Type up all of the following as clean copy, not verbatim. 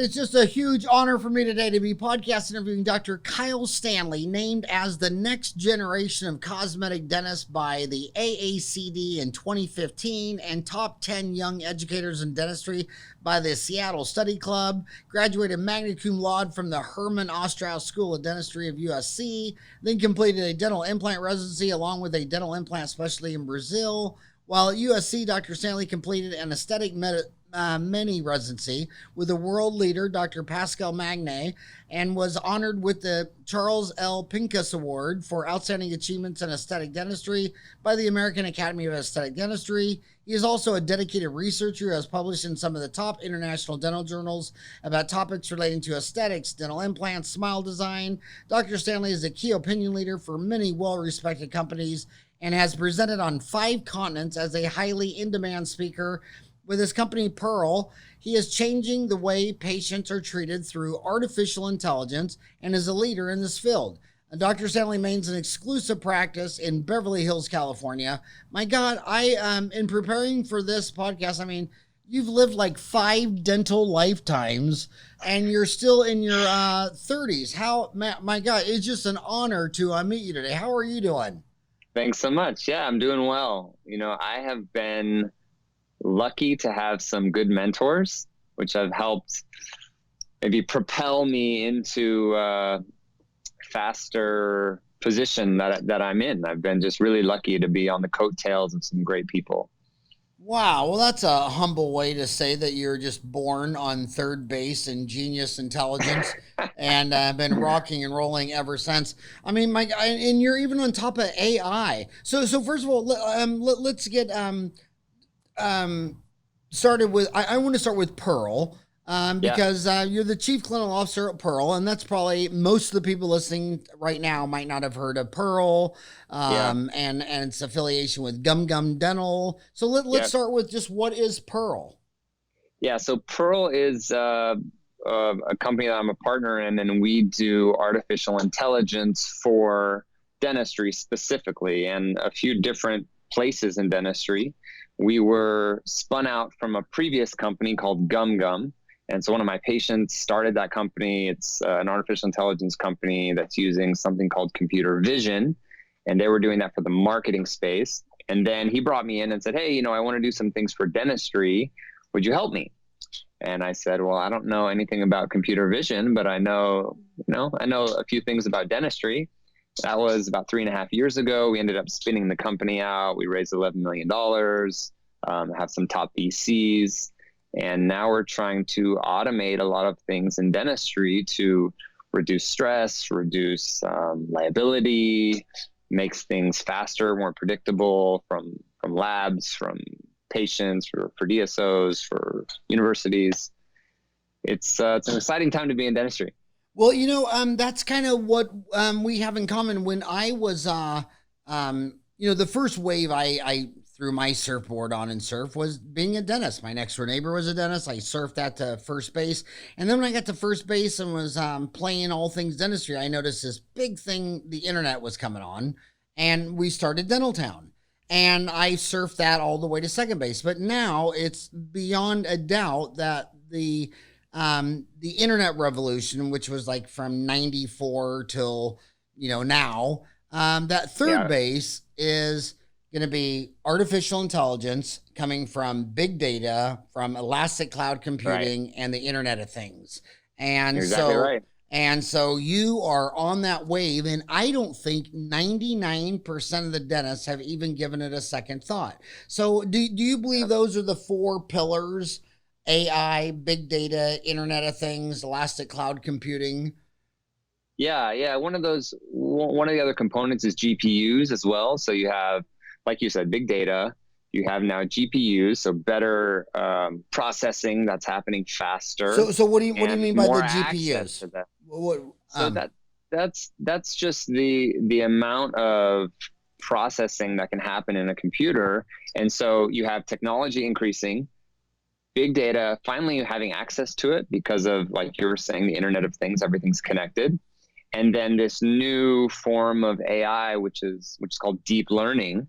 It's just a huge honor for me today to be podcast interviewing Dr. Kyle Stanley, named as the next generation of cosmetic dentists by the AACD in 2015 and top 10 young educators in dentistry by the Seattle Study Club. Graduated Magna Cum Laude from the Herman Ostrow School of Dentistry of USC, then completed a dental implant residency along with a dental implant specialty in Brazil. While at USC, Dr. Stanley completed an aesthetic mini-residency with a world leader, Dr. Pascal Magne, and was honored with the Charles L. Pincus Award for Outstanding Achievements in Aesthetic Dentistry by the American Academy of Aesthetic Dentistry. He is also a dedicated researcher who has published in some of the top international dental journals about topics relating to aesthetics, dental implants, smile design. Dr. Stanley is a key opinion leader for many well-respected companies and has presented on 5 continents as a highly in-demand speaker. With his company Pearl, he is changing the way patients are treated through artificial intelligence and is a leader in this field. Dr. Stanley maintains an exclusive practice in Beverly Hills, California. My God, in preparing for this podcast, I mean, you've lived like 5 dental lifetimes and you're still in your 30s. My God, it's just an honor to meet you today. How are you doing? Thanks so much. Yeah, I'm doing well. You know, I have been lucky to have some good mentors, which have helped maybe propel me into a faster position that I'm in. I've been just really lucky to be on the coattails of some great people. Wow. Well, that's a humble way to say that you're just born on third base and genius intelligence and been rocking and rolling ever since. I mean, and you're even on top of AI. So first of all, let's get started with, I want to start with Pearl. Because you're the chief clinical officer at Pearl, and that's probably most of the people listening right now might not have heard of Pearl, and its affiliation with Gum Gum Dental. So let's start with just what is Pearl? Yeah, so Pearl is a company that I'm a partner in, and we do artificial intelligence for dentistry specifically, and a few different places in dentistry. We were spun out from a previous company called Gum Gum. And so one of my patients started that company. It's an artificial intelligence company that's using something called computer vision. And they were doing that for the marketing space. And then he brought me in and said, hey, I want to do some things for dentistry. Would you help me? And I said, well, I don't know anything about computer vision, but I know a few things about dentistry. That was about 3.5 years ago. We ended up spinning the company out. We raised $11 million, have some top VCs. And now we're trying to automate a lot of things in dentistry to reduce stress, reduce liability, makes things faster, more predictable from labs, from patients, for DSOs, for universities. It's an exciting time to be in dentistry. Well, that's kind of what we have in common. When I was, the first wave I threw my surfboard on and surf was being a dentist. My next door neighbor was a dentist. I surfed that to first base. And then when I got to first base and was playing all things dentistry, I noticed this big thing, the internet was coming on, and we started Dental Town. And I surfed that all the way to second base. But now it's beyond a doubt that the internet revolution, which was like from 94 till, now, that third base is going to be artificial intelligence coming from big data, from elastic cloud computing, and the Internet of Things. And so you are on that wave, and I don't think 99% of the dentists have even given it a second thought. So do you believe those are the 4 pillars? AI, big data, Internet of Things, elastic cloud computing? Yeah. One of the other components is GPUs as well. So you have, like you said, big data. You have now GPUs, so better processing that's happening faster. So what do you mean by the GPUs? That's just the amount of processing that can happen in a computer. And so you have technology increasing, big data, finally having access to it because of, like you were saying, the Internet of Things, everything's connected. And then this new form of AI, which is called deep learning.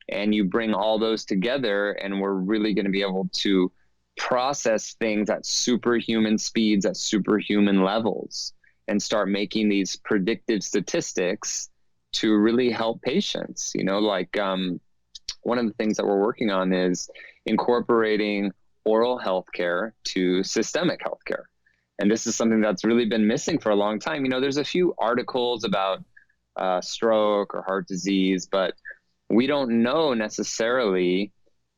And you bring all those together, and we're really going to be able to process things at superhuman speeds, at superhuman levels, and start making these predictive statistics to really help patients. Like one of the things that we're working on is incorporating oral healthcare to systemic healthcare. And this is something that's really been missing for a long time. There's a few articles about stroke or heart disease, but we don't know necessarily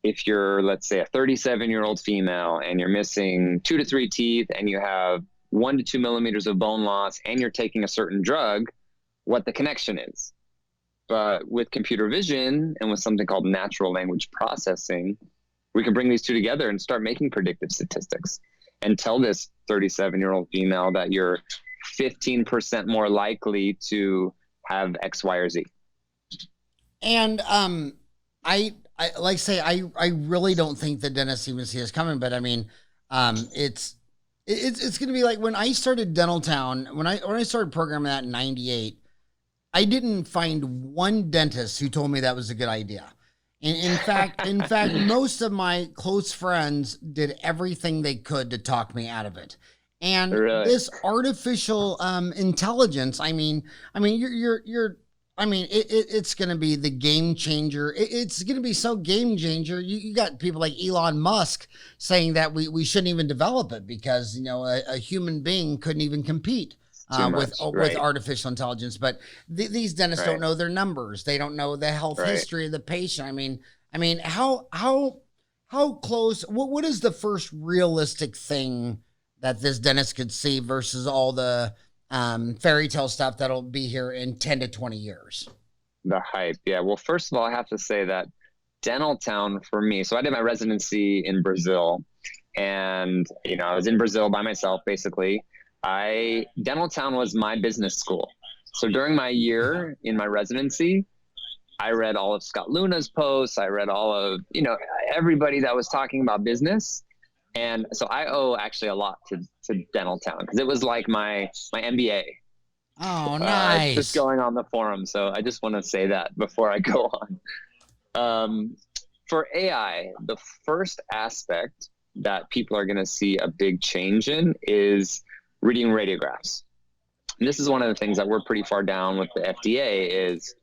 if you're, let's say, a 37-year-old female and you're missing 2 to 3 teeth and you have 1 to 2 millimeters of bone loss and you're taking a certain drug, what the connection is. But with computer vision and with something called natural language processing, we can bring these two together and start making predictive statistics and tell this 37-year-old female that you're 15% more likely to have X, Y, or Z. And I like say I really don't think the dentists even see us coming, but I mean, it's going to be like when I started Dental Town, when I started programming that in '98, I didn't find one dentist who told me that was a good idea. In fact, most of my close friends did everything they could to talk me out of it. And really? This artificial intelligence, it's going to be the game changer. It's going to be so game changer. You got people like Elon Musk saying that we shouldn't even develop it because, a human being couldn't even compete with artificial intelligence. But these dentists don't know their numbers. They don't know the health history of the patient. I mean, how close, what is the first realistic thing that this dentist could see versus all the fairy tale stuff that'll be here in 10 to 20 years? The hype. Yeah. Well, first of all, I have to say that Dental Town for me, so I did my residency in Brazil and, I was in Brazil by myself, basically. Dental Town was my business school. So during my year in my residency, I read all of Scott Luna's posts. I read all of, everybody that was talking about business. And so I owe actually a lot to Dental Town because it was like my MBA. Oh, nice. Just going on the forum. So I just want to say that before I go on. For AI, the first aspect that people are going to see a big change in is reading radiographs. And this is one of the things that we're pretty far down with the FDA is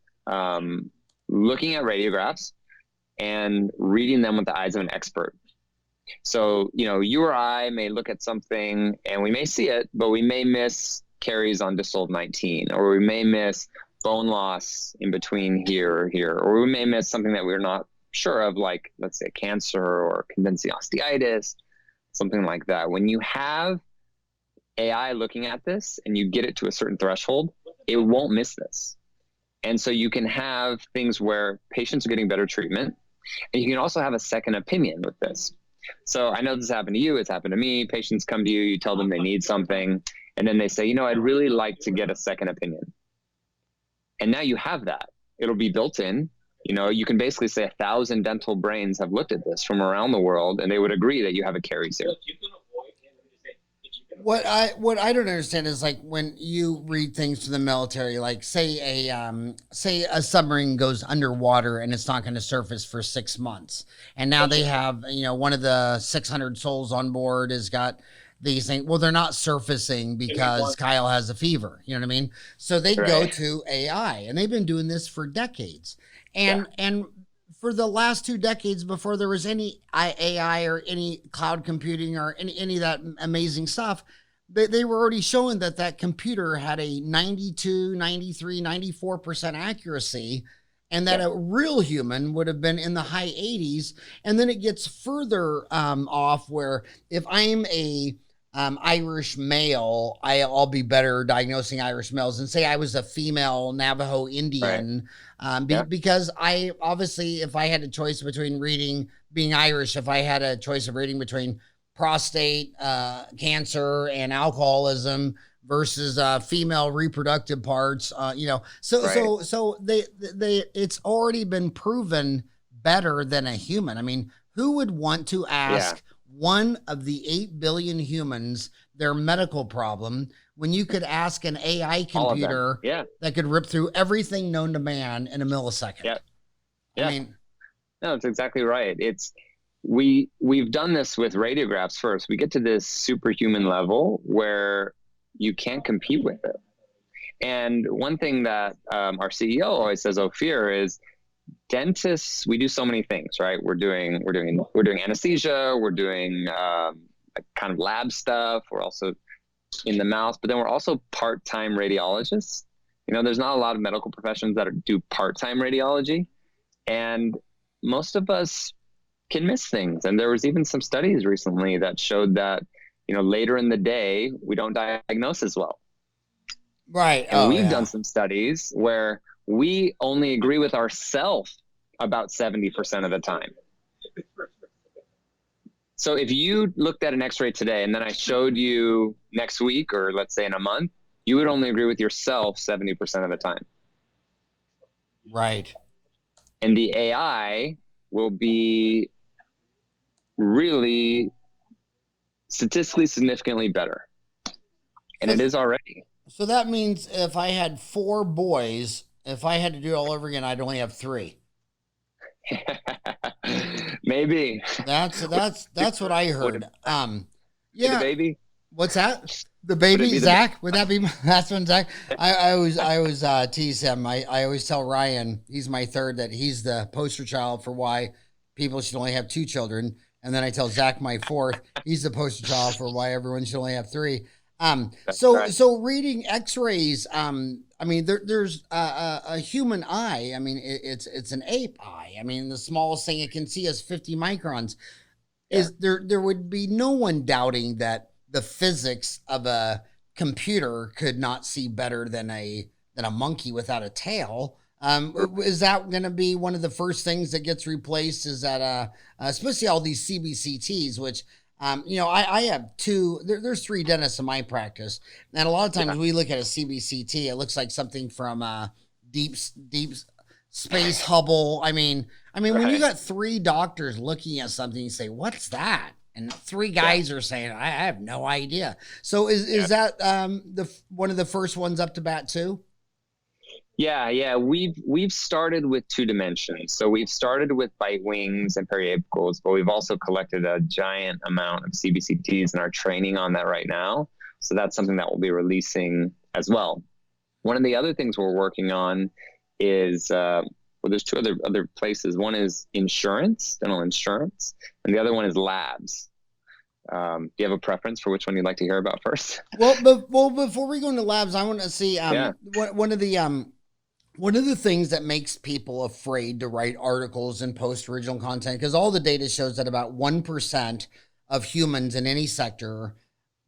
looking at radiographs and reading them with the eyes of an expert. So, you or I may look at something and we may see it, but we may miss caries on distal 19, or we may miss bone loss in between here or here, or we may miss something that we're not sure of, like, let's say cancer or condensing osteitis, something like that. When you have AI looking at this and you get it to a certain threshold, it won't miss this. And so you can have things where patients are getting better treatment, and you can also have a second opinion with this. So I know this happened to you, it's happened to me. Patients come to you, you tell them they need something, and then they say, I'd really like to get a second opinion. And now you have that. It'll be built in. You can basically say 1,000 dental brains have looked at this from around the world, and they would agree that you have a caries here. What I don't understand is like when you read things to the military, like say a submarine goes underwater and it's not going to surface for 6 months, and now they have one of the 600 souls on board has got these things. Well, they're not surfacing because Kyle has a fever. You know what I mean? So they go to AI, and they've been doing this for decades, and for the last 2 decades before there was any AI or any cloud computing or any of that amazing stuff, they were already showing that computer had a 92, 93, 94% accuracy, and that a real human would have been in the high 80s. And then it gets further off where if I'm a Irish male, I'll be better diagnosing Irish males than say I was a female Navajo Indian. Because I obviously, if I had a choice between being Irish, if I had a choice of reading between prostate cancer and alcoholism versus female reproductive parts, so they it's already been proven better than a human. I mean, who would want to ask one of the 8 billion humans their medical problem when you could ask an AI computer that could rip through everything known to man in a millisecond? No, that's exactly right. we've done this with radiographs first. We get to this superhuman level where you can't compete with it. And one thing that our CEO always says, Ophir, is dentists, we do so many things, right? We're doing anesthesia, we're doing kind of lab stuff. We're also in the mouth, but then we're also part-time radiologists. There's not a lot of medical professions that do part-time radiology, and most of us can miss things. And there was even some studies recently that showed that, later in the day, we don't diagnose as well. Right. And we've done some studies where we only agree with ourselves about 70% of the time. So if you looked at an x-ray today and then I showed you next week, or let's say in a month, you would only agree with yourself 70% of the time. Right. And the AI will be really statistically significantly better. And it is already. So that means if I had 4 boys, if I had to do it all over again, I'd only have 3. Maybe. That's what I heard. Yeah. The baby. What's that? The baby, Zach? Would that be that's one, Zach? I always tease him. I always tell Ryan, he's my third, that he's the poster child for why people should only have 2 children. And then I tell Zach, my fourth, he's the poster child for why everyone should only have 3. So reading X-rays, there's a human eye. I mean, it's an ape eye. I mean, the smallest thing it can see is 50 microns. Yeah. There would be no one doubting that the physics of a computer could not see better than a monkey without a tail. Is that going to be one of the first things that gets replaced? Is that especially all these CBCTs, which I have 2. There's 3 dentists in my practice, and a lot of times we look at a CBCT, it looks like something from deep space Hubble. I mean, when you got 3 doctors looking at something, you say, "What's that?" And 3 guys are saying, "I have no idea." So is that one of the first ones up to bat too? Yeah. We've started with 2 dimensions. So we've started with bite wings and periapicals, but we've also collected a giant amount of CBCTs and are training on that right now. So that's something that we'll be releasing as well. One of the other things we're working on is, there's 2 other places. One is insurance, dental insurance, and the other one is labs. Do you have a preference for which one you'd like to hear about first? Well, before we go into labs, I want to see one of the things that makes people afraid to write articles and post original content, because all the data shows that about 1% of humans in any sector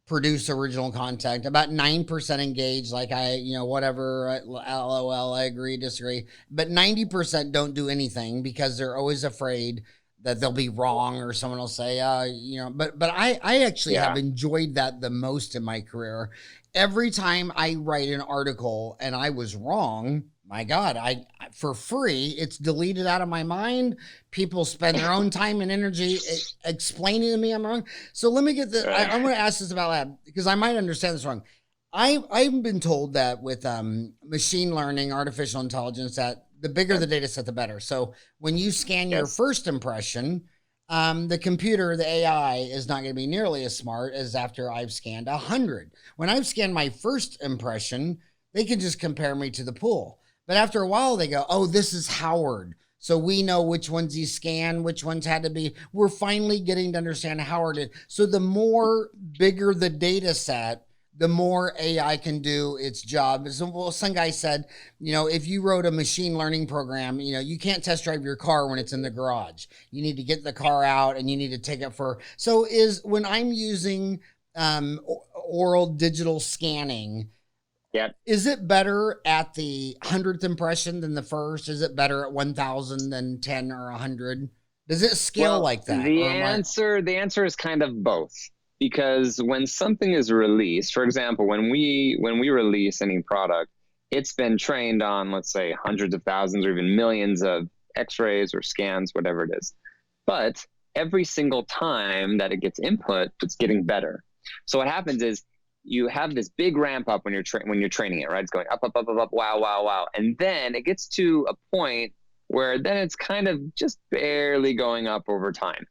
produce original content, about 9% engage, like whatever, LOL, I agree, disagree, but 90% don't do anything because they're always afraid that they'll be wrong or someone will say, but I actually have enjoyed that the most in my career. Every time I write an article and I was wrong, my God, for free, it's deleted out of my mind. People spend their own time and energy explaining to me I'm wrong. So let me get the, I'm going to ask this about lab because I might understand this wrong. I've been told that with machine learning, artificial intelligence, that the bigger the data set, the better. So when you scan your first impression, the computer, the AI, is not going to be nearly as smart as after I've scanned 100. When I've scanned my first impression, they can just compare me to the pool. But after a while, they go, "Oh, this is Howard. So we know which ones he scanned, which ones had to be." We're finally getting to understand Howard. So the more bigger the data set, the more AI can do its job. So, some guy said, if you wrote a machine learning program, you can't test drive your car when it's in the garage. You need to get the car out and you need to take it for. So when I'm using oral digital scanning, is it better at the 100th impression than the first? Is it better at 1,000 than 10 or 100? Does it scale like that? The answer is kind of both. Because when something is released, for example, when we release any product, it's been trained on, let's say, hundreds of thousands or even millions of x-rays or scans, whatever it is. But every single time that it gets input, it's getting better. So what happens is you have this big ramp up when you're training it, right? It's going up, up, up, up, up, wow, wow, wow. And then it gets to a point where then it's kind of just barely going up over time.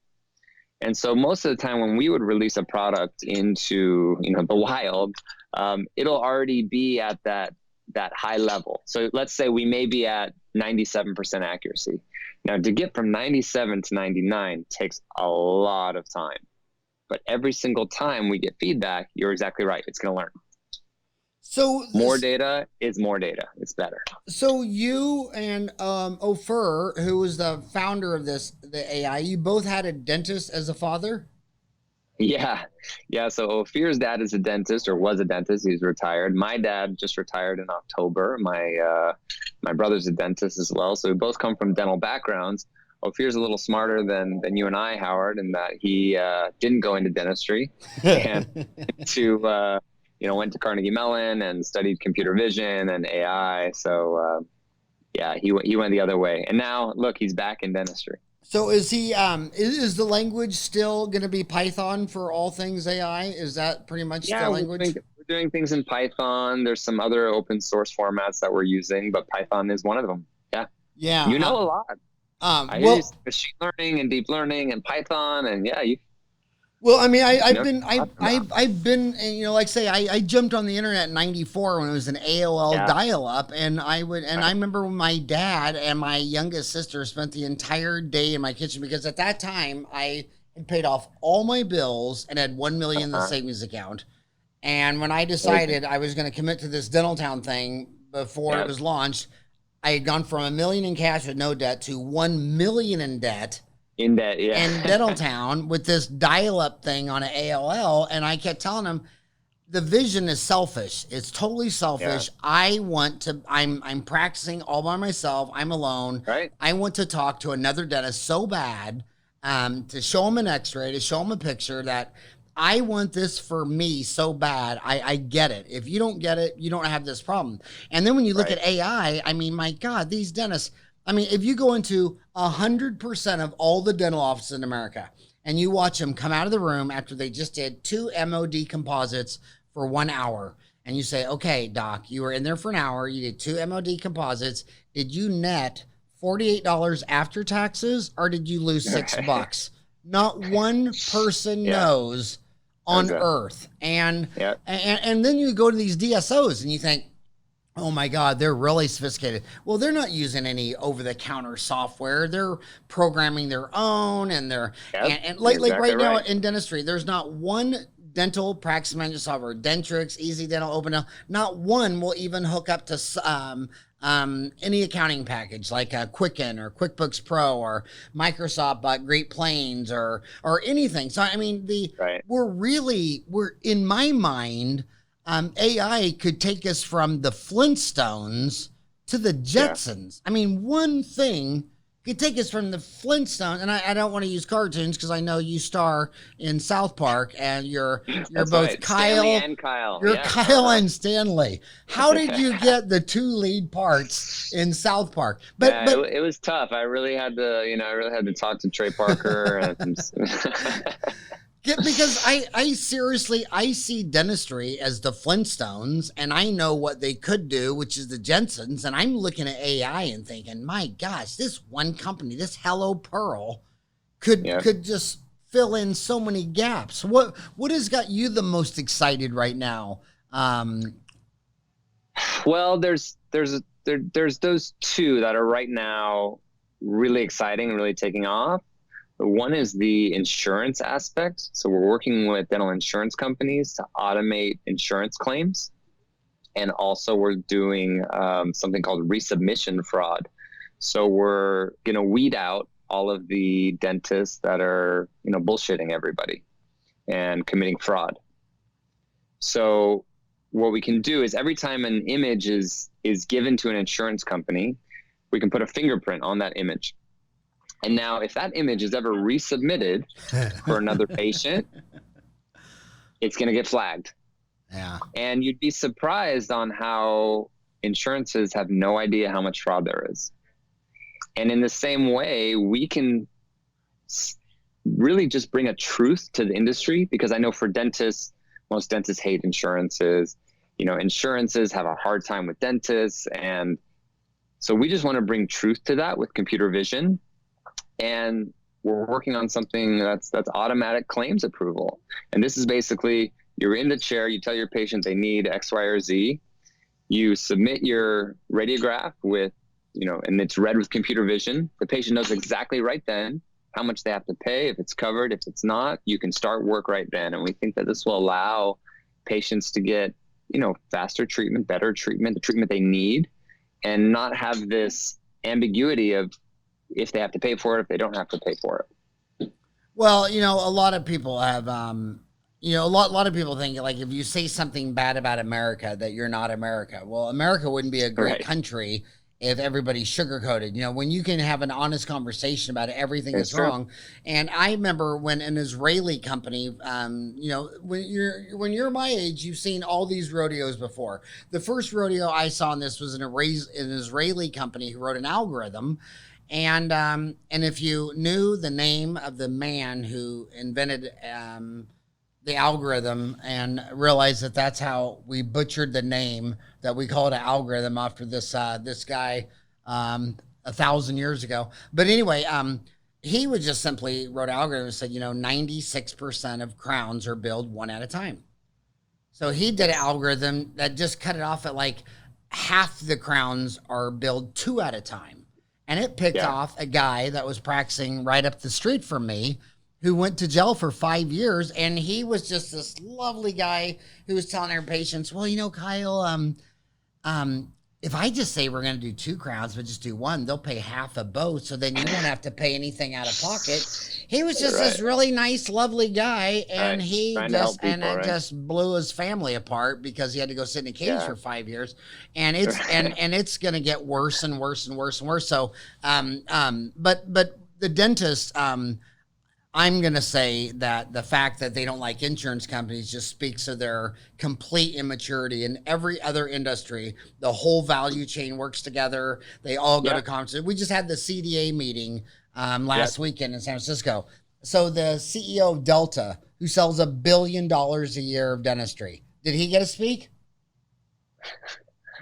And so most of the time when we would release a product into, the wild, it'll already be at that high level. So let's say we may be at 97% accuracy. Now, to get from 97 to 99 takes a lot of time. But every single time we get feedback, you're exactly right. It's going to learn. So more data is more data. It's better. So you and Ofer, who was the founder of the AI, you both had a dentist as a father? Yeah. So Ophir's dad is a dentist, or was a dentist. He's retired. My dad just retired in October. My brother's a dentist as well. So we both come from dental backgrounds. Ophir's a little smarter than you and I, Howard, in that he didn't go into dentistry and went to Carnegie Mellon and studied computer vision and AI. So he went the other way. And now look, he's back in dentistry. So is he, is the language still going to be Python for all things AI? Is that pretty much the language? We're doing things in Python. There's some other open source formats that we're using, but Python is one of them. Yeah. Yeah. You know a lot. I use machine learning and deep learning and Python, and well, I mean, I've been, like say, I jumped on the internet in '94 when it was an AOL dial-up, and I remember when my dad and my youngest sister spent the entire day in my kitchen, because at that time I had paid off all my bills and had $1 million in the savings account. And when I decided I was going to commit to this Dental Town thing before it was launched, I had gone from $1 million in cash with no debt to $1 million in debt. In Dental Town with this dial-up thing on an AOL, and I kept telling him the vision is selfish. It's totally selfish. Yeah. I'm practicing all by myself. I'm alone. Right. I want to talk to another dentist so bad, to show him an x-ray, to show him a picture, that I want this for me so bad. I get it. If you don't get it, you don't have this problem. And then when you look at AI, I mean, my God, these dentists, I mean, if you go into 100% of all the dental offices in America and you watch them come out of the room after they just did 2 MOD composites for 1 hour, and you say, okay, doc, you were in there for an hour, you did 2 MOD composites, did you net $48 after taxes, or did you lose $6? Not one person knows on earth. And then you go to these DSOs and you think, oh my God, they're really sophisticated. Well, they're not using any over-the-counter software. They're programming their own, and right now in dentistry, there's not one dental practice management software, Dentrix, Easy Dental, Open Dental, not one will even hook up to any accounting package like Quicken or QuickBooks Pro or Microsoft Great Plains or anything. So I mean, we're in my mind. AI could take us from the Flintstones to the Jetsons. I mean, one thing could take us from the Flintstones, and I don't want to use cartoons because I know you star in South Park, and you're both Kyle Stanley and Kyle. You're Kyle and Stanley. How did you get the 2 lead parts in South Park? But it was tough. I really had to talk to Trey Parker and. Because I seriously see dentistry as the Flintstones, and I know what they could do, which is the Jetsons, and I'm looking at AI and thinking, my gosh, this one company, this Hello Pearl, could just fill in so many gaps. What has got you the most excited right now? Well, there's those 2 that are right now really exciting and really taking off. One is the insurance aspect. So we're working with dental insurance companies to automate insurance claims. And also we're doing something called resubmission fraud. So we're going to weed out all of the dentists that are, bullshitting everybody and committing fraud. So what we can do is every time an image is given to an insurance company, we can put a fingerprint on that image. And now if that image is ever resubmitted for another patient, it's going to get flagged. Yeah. And you'd be surprised on how insurances have no idea how much fraud there is. And in the same way, we can really just bring a truth to the industry, because I know for dentists, most dentists hate insurances. Insurances have a hard time with dentists. And so we just want to bring truth to that with computer vision. And we're working on something that's automatic claims approval. And this is basically, you're in the chair, you tell your patient they need X, Y, or Z. You submit your radiograph with, and it's read with computer vision. The patient knows exactly right then how much they have to pay, if it's covered, if it's not. You can start work right then. And we think that this will allow patients to get, faster treatment, better treatment, the treatment they need, and not have this ambiguity of if they have to pay for it, if they don't have to pay for it. Well, a lot of people have, a lot of people think, like, if you say something bad about America, that you're not America. Well, America wouldn't be a great country if everybody's sugarcoated. When you can have an honest conversation about everything that's wrong. And I remember when an Israeli company, when you're my age, you've seen all these rodeos before. The first rodeo I saw in this was an Israeli company who wrote an algorithm. And if you knew the name of the man who invented the algorithm and realized that that's how we butchered the name, that we call it an algorithm after this guy 1,000 years ago. But anyway, he would just simply wrote an algorithm and said, 96% of crowns are billed one at a time. So he did an algorithm that just cut it off at like half the crowns are billed two at a time. And it picked off a guy that was practicing right up the street from me, who went to jail for 5 years, and he was just this lovely guy who was telling our patients, well, Kyle, if I just say we're going to do 2 crowns, but just do 1, they'll pay half of both, so then you won't have to pay anything out of pocket. He was just this really nice, lovely guy, and he just blew his family apart because he had to go sit in a cage for 5 years, and it's and it's going to get worse and worse and worse and worse. So, but the dentist, I'm going to say that the fact that they don't like insurance companies just speaks of their complete immaturity. In every other industry, the whole value chain works together. They all go to conferences. We just had the CDA meeting last weekend in San Francisco. So the CEO of Delta, who sells $1 billion a year of dentistry, did he get to speak?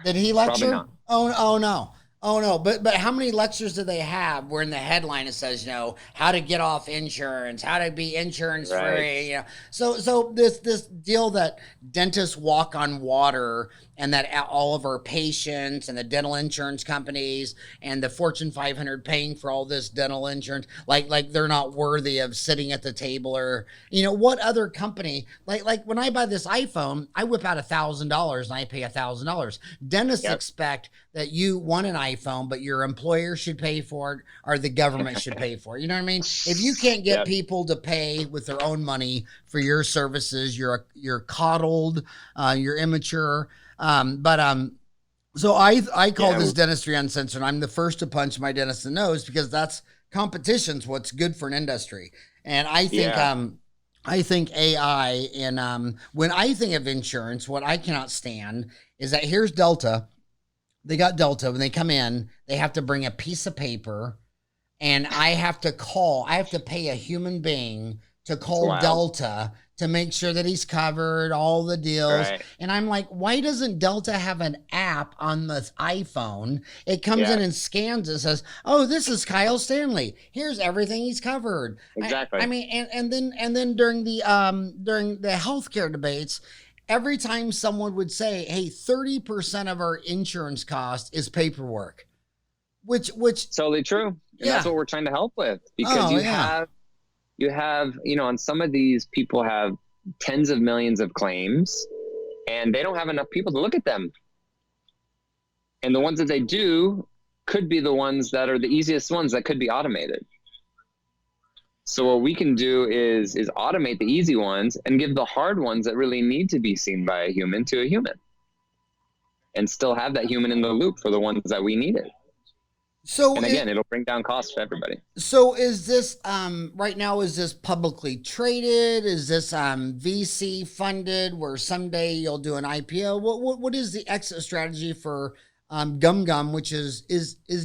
Did he lecture? Probably not. Oh no. Oh no, but how many lectures do they have where in the headline it says, how to get off insurance, how to be insurance free, So this deal that dentists walk on water, and that all of our patients and the dental insurance companies and the Fortune 500 paying for all this dental insurance, like they're not worthy of sitting at the table, or what other company, like when I buy this iPhone, I whip out $1,000 and I pay $1,000. Dentists expect that you want an iPhone, but your employer should pay for it, or the government should pay for it. You know what I mean? If you can't get people to pay with their own money for your services, you're coddled, you're immature. So I call this Dentistry Uncensored. I'm the first to punch my dentist in the nose, because that's competition's what's good for an industry. And I think AI, and when I think of insurance, what I cannot stand is that here's Delta. They got Delta. When they come in, they have to bring a piece of paper, and I have to pay a human being to call Delta to make sure that he's covered, all the deals. Right. And I'm like, why doesn't Delta have an app on the iPhone? It comes in and scans it, says, oh, this is Kyle Stanley. Here's everything he's covered. Exactly. I mean, and then during the healthcare debates, every time someone would say, hey, 30% of our insurance cost is paperwork, which totally true. And that's what we're trying to help with, because you have, on some of these, people have tens of millions of claims, and they don't have enough people to look at them. And the ones that they do could be the ones that are the easiest ones that could be automated. So what we can do is automate the easy ones and give the hard ones that really need to be seen by a human to a human, and still have that human in the loop for the ones that we needed. So, and again, it'll bring down costs for everybody. So is this, right now, is this publicly traded? Is this VC funded, where someday you'll do an IPO? What is the exit strategy for Gum, which is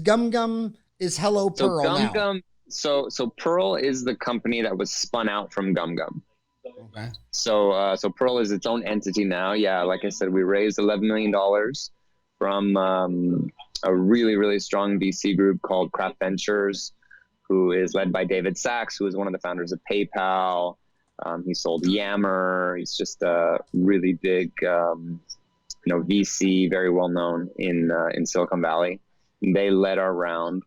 Gum is Hello Pearl now? So Pearl is the company that was spun out from Gum. Okay. So Pearl is its own entity now. Yeah, like I said, we raised $11 million from a really, really strong VC group called Craft Ventures, who is led by David Sachs, who is one of the founders of PayPal. He sold Yammer. He's just a really big, VC, very well known in Silicon Valley. And they led our round.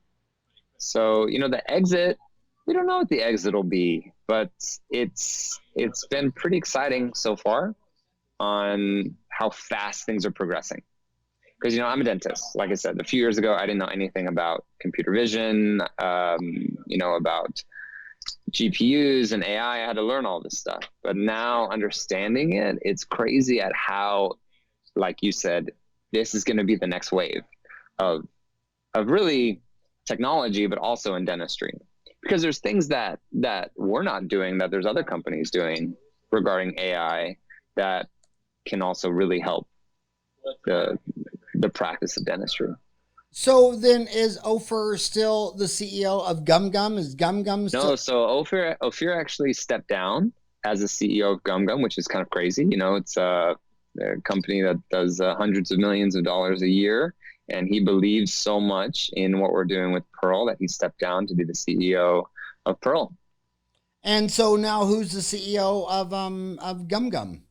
So, the exit, we don't know what the exit will be, but it's been pretty exciting so far on how fast things are progressing. Because, I'm a dentist. Like I said, a few years ago, I didn't know anything about computer vision, about GPUs and AI. I had to learn all this stuff. But now understanding it, it's crazy at how, like you said, this is going to be the next wave of really technology, but also in dentistry. Because there's things that we're not doing that there's other companies doing regarding AI that can also really help the practice of dentistry. So then, is Ofer still the CEO of Gum Gum? Is Gum Gum still? No, so Ofer actually stepped down as the CEO of Gum Gum, which is kind of crazy. It's a company that does hundreds of millions of dollars a year, and he believes so much in what we're doing with Pearl that he stepped down to be the CEO of Pearl. And so now, who's the CEO of Gum Gum?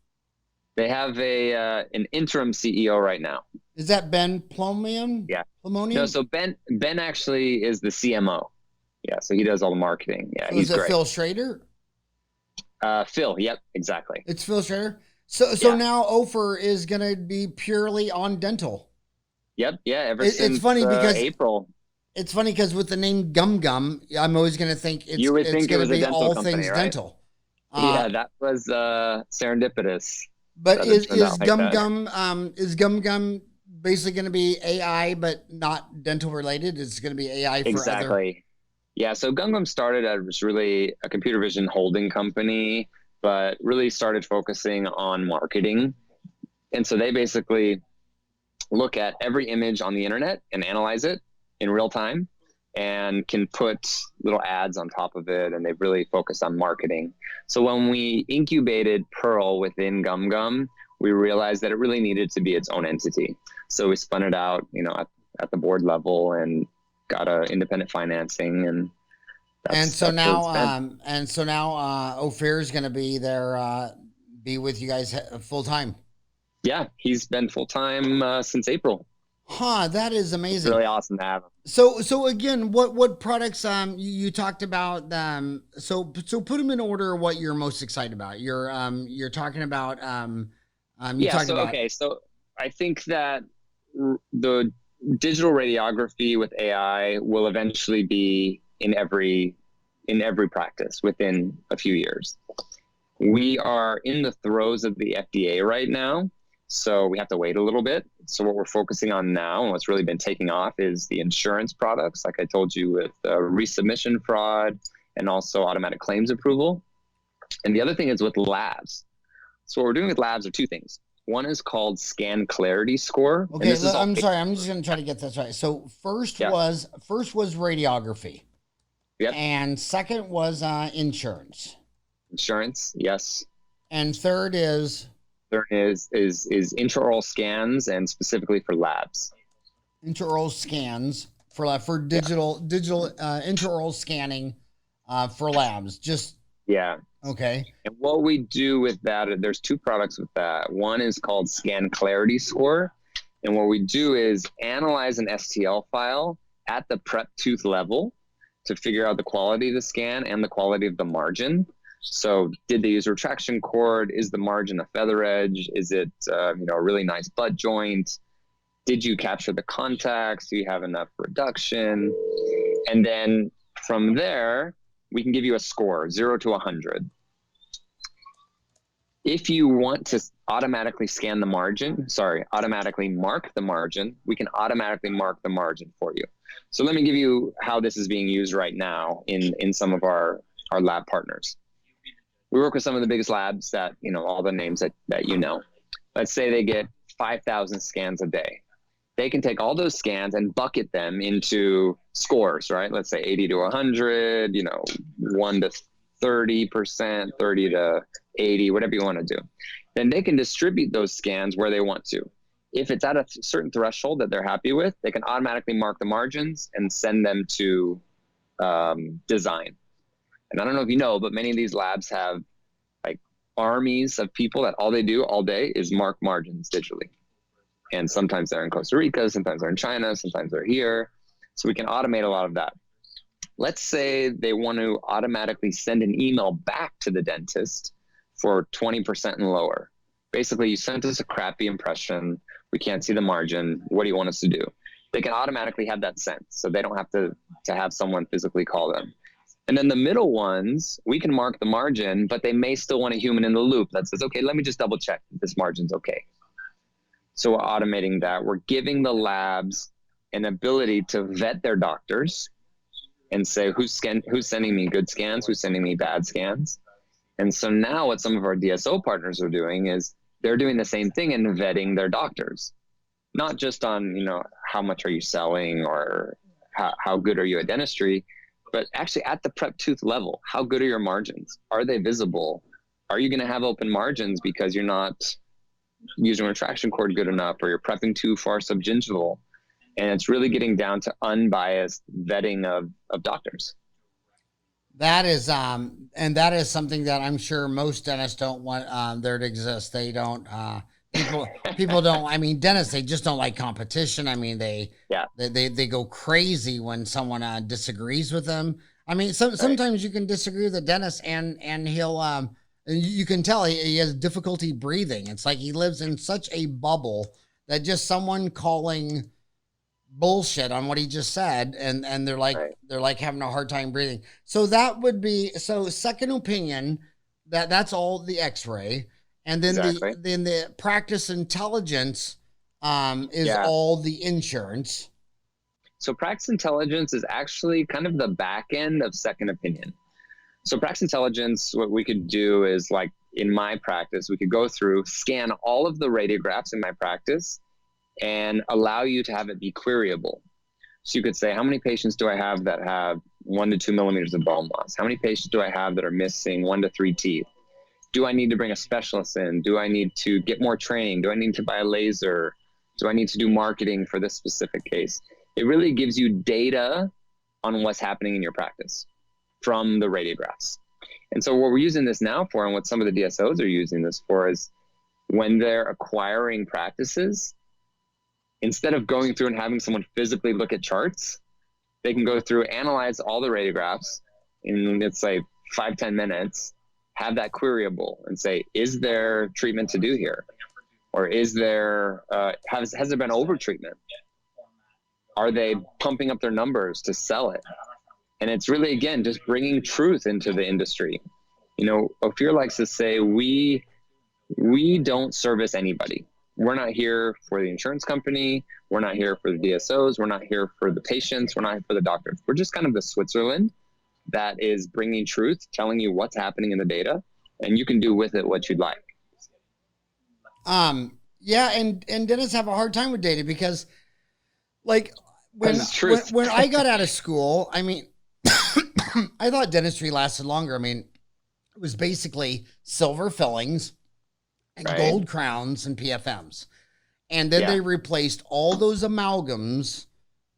They have an interim CEO right now. Is that Ben Plomonian? Yeah. Plomonian? No, so Ben actually is the CMO. Yeah, so he does all the marketing. Yeah, so he's great. Phil Schrader? Phil, yep, exactly. It's Phil Schrader. So now Ofer is going to be purely on dental. Yep, yeah. Ever since it's funny because April. It's funny because with the name Gum Gum, I'm always going to think it's going to be all company, things right? dental. Yeah, that was serendipitous. But is Gum Gum basically going to be AI, but not dental related? It's going to be AI for exactly. Yeah, so Gum Gum started as really a computer vision holding company, but really started focusing on marketing. And so they basically look at every image on the internet and analyze it in real time and can put little ads on top of it. And they've really focused on marketing. So when we incubated Pearl within Gum Gum, we realized that it really needed to be its own entity. So we spun it out, at the board level and got independent financing. And so now Ophir is going to be there, be with you guys full time. Yeah, he's been full time since April. Huh, that is amazing. It's really awesome to have him. So again, what products you talked about? So put them in order. What you're most excited about? You're talking about So I think that the digital radiography with AI will eventually be in every practice within a few years. We are in the throes of the FDA right now, so we have to wait a little bit. So what we're focusing on now and what's really been taking off is the insurance products, like I told you, with resubmission fraud and also automatic claims approval. And the other thing is with labs. So what we're doing with labs are two things. One is called Scan Clarity Score. Okay, I'm sorry. I'm just going to try to get this right. So first was radiography. Yep. And second was insurance. Insurance, yes. And third is intraoral scans, and specifically for labs. Intraoral scans for digital intraoral scanning for labs. Okay. And what we do with that, there's two products with that. One is called Scan Clarity Score. And what we do is analyze an STL file at the prep tooth level to figure out the quality of the scan and the quality of the margin. So did they use a retraction cord? Is the margin a feather edge? Is it a really nice butt joint? Did you capture the contacts? Do you have enough reduction? And then from there, we can give you a score, 0 to 100. If you want to automatically mark the margin, we can automatically mark the margin for you. So let me give you how this is being used right now in some of our lab partners. We work with some of the biggest labs that, all the names that Let's say they get 5,000 scans a day. They can take all those scans and bucket them into scores, right? Let's say 80 to 100, 1 to 30%, 30 to 80, whatever you want to do. Then they can distribute those scans where they want to. If it's at a certain threshold that they're happy with, they can automatically mark the margins and send them to design. And I don't know if you know, but many of these labs have like armies of people that all they do all day is mark margins digitally. And sometimes they're in Costa Rica, sometimes they're in China, sometimes they're here. So we can automate a lot of that. Let's say they want to automatically send an email back to the dentist for 20% and lower. Basically, you sent us a crappy impression. We can't see the margin. What do you want us to do? They can automatically have that sent, so they don't have to have someone physically call them. And then the middle ones, we can mark the margin, but they may still want a human in the loop that says, okay, let me just double check that this margin's okay. So we're automating that. We're giving the labs an ability to vet their doctors and say who's sending me good scans, who's sending me bad scans. And so now what some of our DSO partners are doing is they're doing the same thing and vetting their doctors, not just on, how much are you selling or how good are you at dentistry, but actually at the prep tooth level, how good are your margins? Are they visible? Are you going to have open margins because you're not using a retraction cord good enough or you're prepping too far subgingival? And it's really getting down to unbiased vetting of doctors. That is, and that is something that I'm sure most dentists don't want there to exist. They don't, people don't, I mean, dentists, they just don't like competition. I mean, they go crazy when someone disagrees with them. I mean, sometimes you can disagree with the dentist and he'll, you can tell he has difficulty breathing. It's like he lives in such a bubble that just someone calling bullshit on what he just said and they're like having a hard time breathing. So that would be, second opinion, that's all the x-ray. And then the practice intelligence is all the insurance. So practice intelligence is actually kind of the back end of second opinion. So practice intelligence, what we could do is, like in my practice, we could go through, scan all of the radiographs in my practice and allow you to have it be queryable. So you could say, how many patients do I have that have 1 to 2 millimeters of bone loss? How many patients do I have that are missing 1 to 3 teeth? Do I need to bring a specialist in? Do I need to get more training? Do I need to buy a laser? Do I need to do marketing for this specific case? It really gives you data on what's happening in your practice from the radiographs. And so what we're using this now for, and what some of the DSOs are using this for, is when they're acquiring practices, instead of going through and having someone physically look at charts, they can go through, analyze all the radiographs in, let's say, 5-10 minutes, have that queryable and say, is there treatment to do here? Or is there, has there been overtreatment? Are they pumping up their numbers to sell it? And it's really, again, just bringing truth into the industry. Ophir likes to say, we don't service anybody. We're not here for the insurance company. We're not here for the DSOs. We're not here for the patients. We're not here for the doctors. We're just kind of the Switzerland that is bringing truth, telling you what's happening in the data, and you can do with it what you'd like. Yeah, and dentists have a hard time with data because, like, when I got out of school, I mean, I thought dentistry lasted longer. I mean, it was basically silver fillings and gold crowns and PFMs. And then they replaced all those amalgams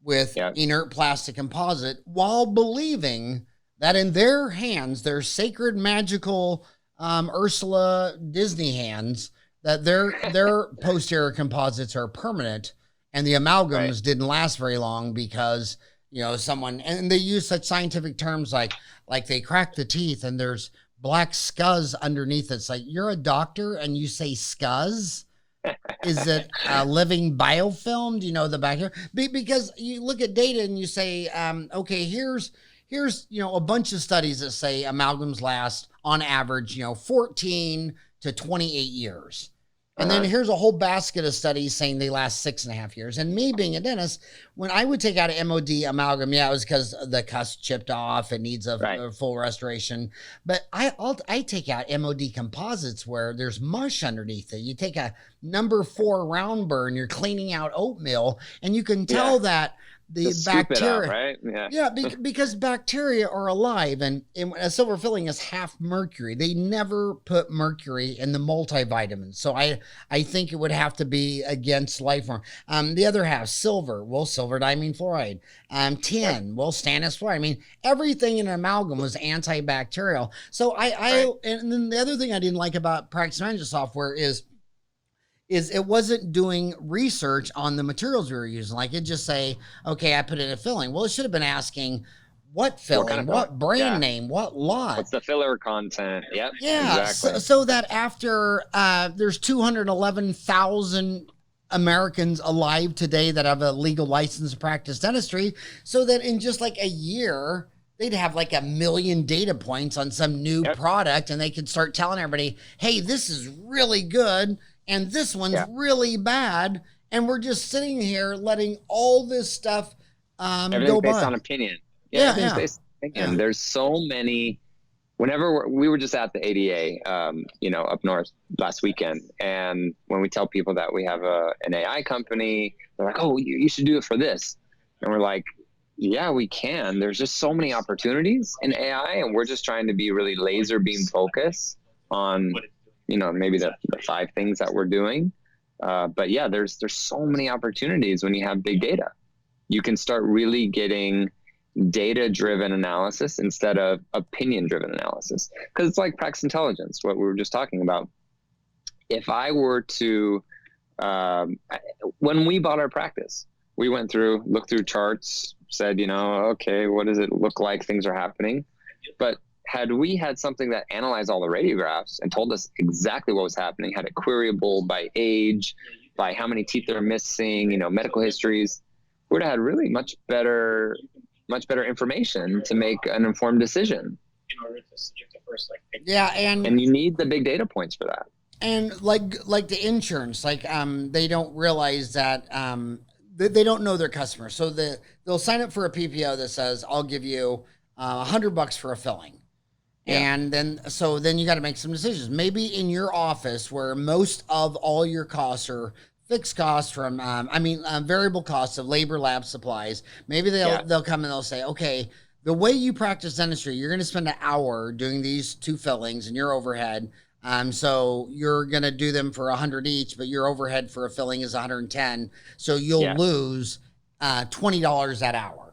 with inert plastic composite while believing that in their hands, their sacred, magical Ursula Disney hands, that their posterior composites are permanent and the amalgams didn't last very long because, someone, and they use such scientific terms like they crack the teeth and there's black scuzz underneath. It's like, you're a doctor and you say scuzz? Is it a living biofilm? Do you know the back here? Because you look at data and you say, okay, here's a bunch of studies that say amalgams last on average, 14 to 28 years. And then here's a whole basket of studies saying they last 6.5 years. And me being a dentist, when I would take out an MOD amalgam, it was because the cusp chipped off. It needs a full restoration. But I take out MOD composites where there's mush underneath it. You take a number 4 round burn, you're cleaning out oatmeal, and you can tell that Just bacteria, scoop it out, right? Yeah. Yeah, because bacteria are alive, and a silver filling is half mercury. They never put mercury in the multivitamins, so I think it would have to be against life form. The other half, silver, well, silver diamine fluoride. Tin, well, stannous fluoride. I mean, everything in an amalgam was antibacterial. So and then the other thing I didn't like about practice management software is it wasn't doing research on the materials we were using. Like it just say, okay, I put in a filling. Well, it should have been asking what filling, what brand name, what lot. What's the filler content? Yep. Yeah. Exactly. So that after there's 211,000 Americans alive today that have a legal license to practice dentistry, so that in just like a year, they'd have like 1 million data points on some new product, and they could start telling everybody, hey, this is really good. And this one's really bad, and we're just sitting here letting all this stuff go by. Based on opinion. Based on opinion. There's so many. Whenever we were just at the ADA, up north last weekend, and when we tell people that we have an AI company, they're like, "Oh, you should do it for this," and we're like, "Yeah, we can." There's just so many opportunities in AI, and we're just trying to be really laser beam focused on maybe the 5 things that we're doing. But yeah, there's so many opportunities when you have big data. You can start really getting data-driven analysis instead of opinion-driven analysis. Because it's like practice intelligence, what we were just talking about. If I were to, when we bought our practice, we looked through charts, said, okay, what does it look like things are happening? But had we had something that analyzed all the radiographs and told us exactly what was happening, had it queryable by age, by how many teeth they're missing, medical histories, we would have had really much better information to make an informed decision. In order to see if the first and you need the big data points for that. And like the insurance, they don't realize that they don't know their customers, so they'll sign up for a PPO that says, I'll give you $100 for a filling. And then you got to make some decisions. Maybe in your office, where most of all your costs are fixed costs from, variable costs of labor, lab supplies. Maybe they'll come and they'll say, okay, the way you practice dentistry, you're going to spend an hour doing these 2 fillings and your overhead. So you're going to do them for 100 each, but your overhead for a filling is 110. So you'll lose $20 that hour.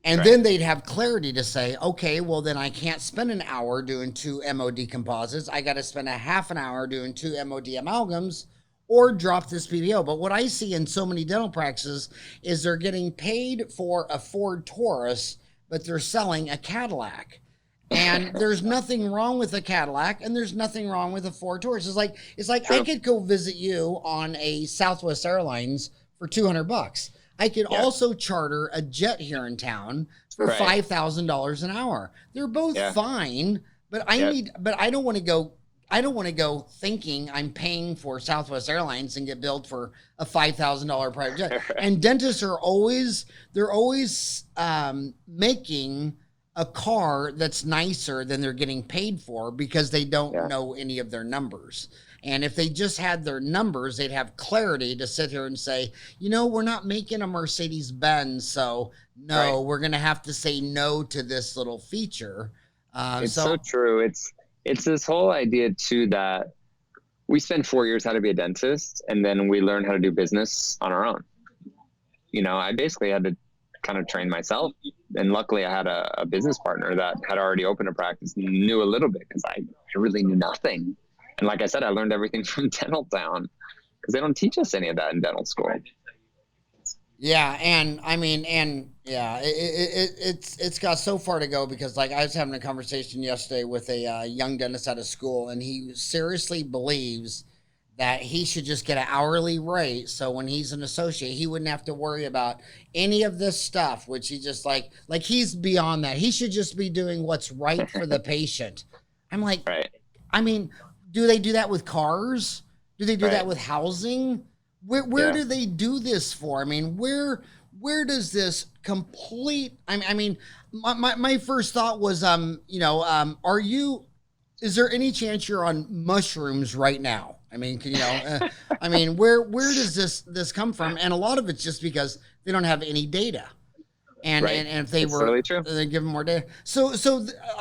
And then they'd have clarity to say, okay, well, then I can't spend an hour doing 2 MOD composites. I got to spend a half an hour doing 2 MOD amalgams or drop this PPO. But what I see in so many dental practices is they're getting paid for a Ford Taurus, but they're selling a Cadillac. And there's nothing wrong with a Cadillac, and there's nothing wrong with a Ford Taurus. It's like I could go visit you on a Southwest Airlines for $200. I could also charter a jet here in town for $5,000 an hour. They're both fine, but I don't want to go. I don't want to go thinking I'm paying for Southwest Airlines and get billed for a $5,000 private jet. And dentists are always making a car that's nicer than they're getting paid for because they don't know any of their numbers. And if they just had their numbers, they'd have clarity to sit here and say, we're not making a Mercedes-Benz, so we're going to have to say no to this little feature. It's so true. It's this whole idea, too, that we spent 4 years how to be a dentist, and then we learned how to do business on our own. I basically had to kind of train myself. And luckily, I had a business partner that had already opened a practice and knew a little bit because I really knew nothing. And like I said, I learned everything from Dental Town because they don't teach us any of that in dental school. Yeah, it's got so far to go because I was having a conversation yesterday with a young dentist out of school, and he seriously believes that he should just get an hourly rate, so when he's an associate, he wouldn't have to worry about any of this stuff, which he just he's beyond that. He should just be doing what's right for the patient. I'm like, do they do that with cars? Do they do that with housing? Where do they do this for? Where does this complete? My first thought was, is there any chance you're on mushrooms right now? Where does this come from? And a lot of it's just because they don't have any data. And, Right. and if they It's were, totally true. they give them more data.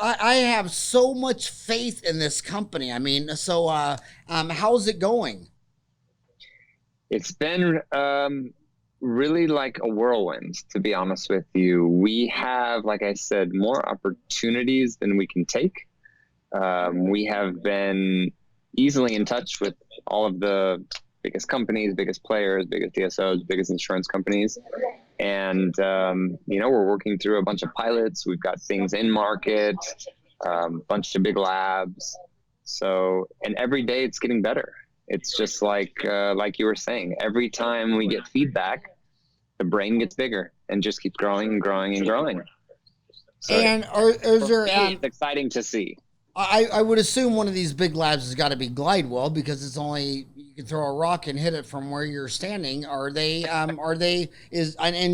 I have so much faith in this company. I mean, how's it going? It's been really like a whirlwind, to be honest with you. We have, like I said, more opportunities than we can take. We have been easily in touch with all of the biggest companies, biggest players, biggest DSOs, biggest insurance companies. And, we're working through a bunch of pilots. We've got things in market, bunch of big labs. So, and every day it's getting better. It's just like you were saying, every time we get feedback, the brain gets bigger and just keeps growing and growing and growing. So And is there, it's exciting to see. I would assume one of these big labs has got to be Glidewell, because it's only, you can throw a rock and hit it from where you're standing. And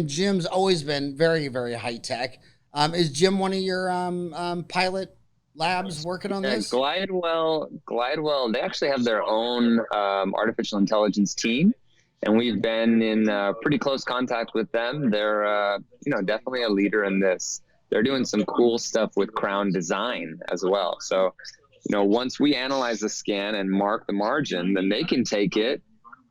Jim's always been very, very high tech. Is Jim one of your pilot labs working on this? Glidewell, they actually have their own artificial intelligence team, and we've been in pretty close contact with them. They're definitely a leader in this. They're doing some cool stuff with crown design as well. So, once we analyze the scan and mark the margin, then they can take it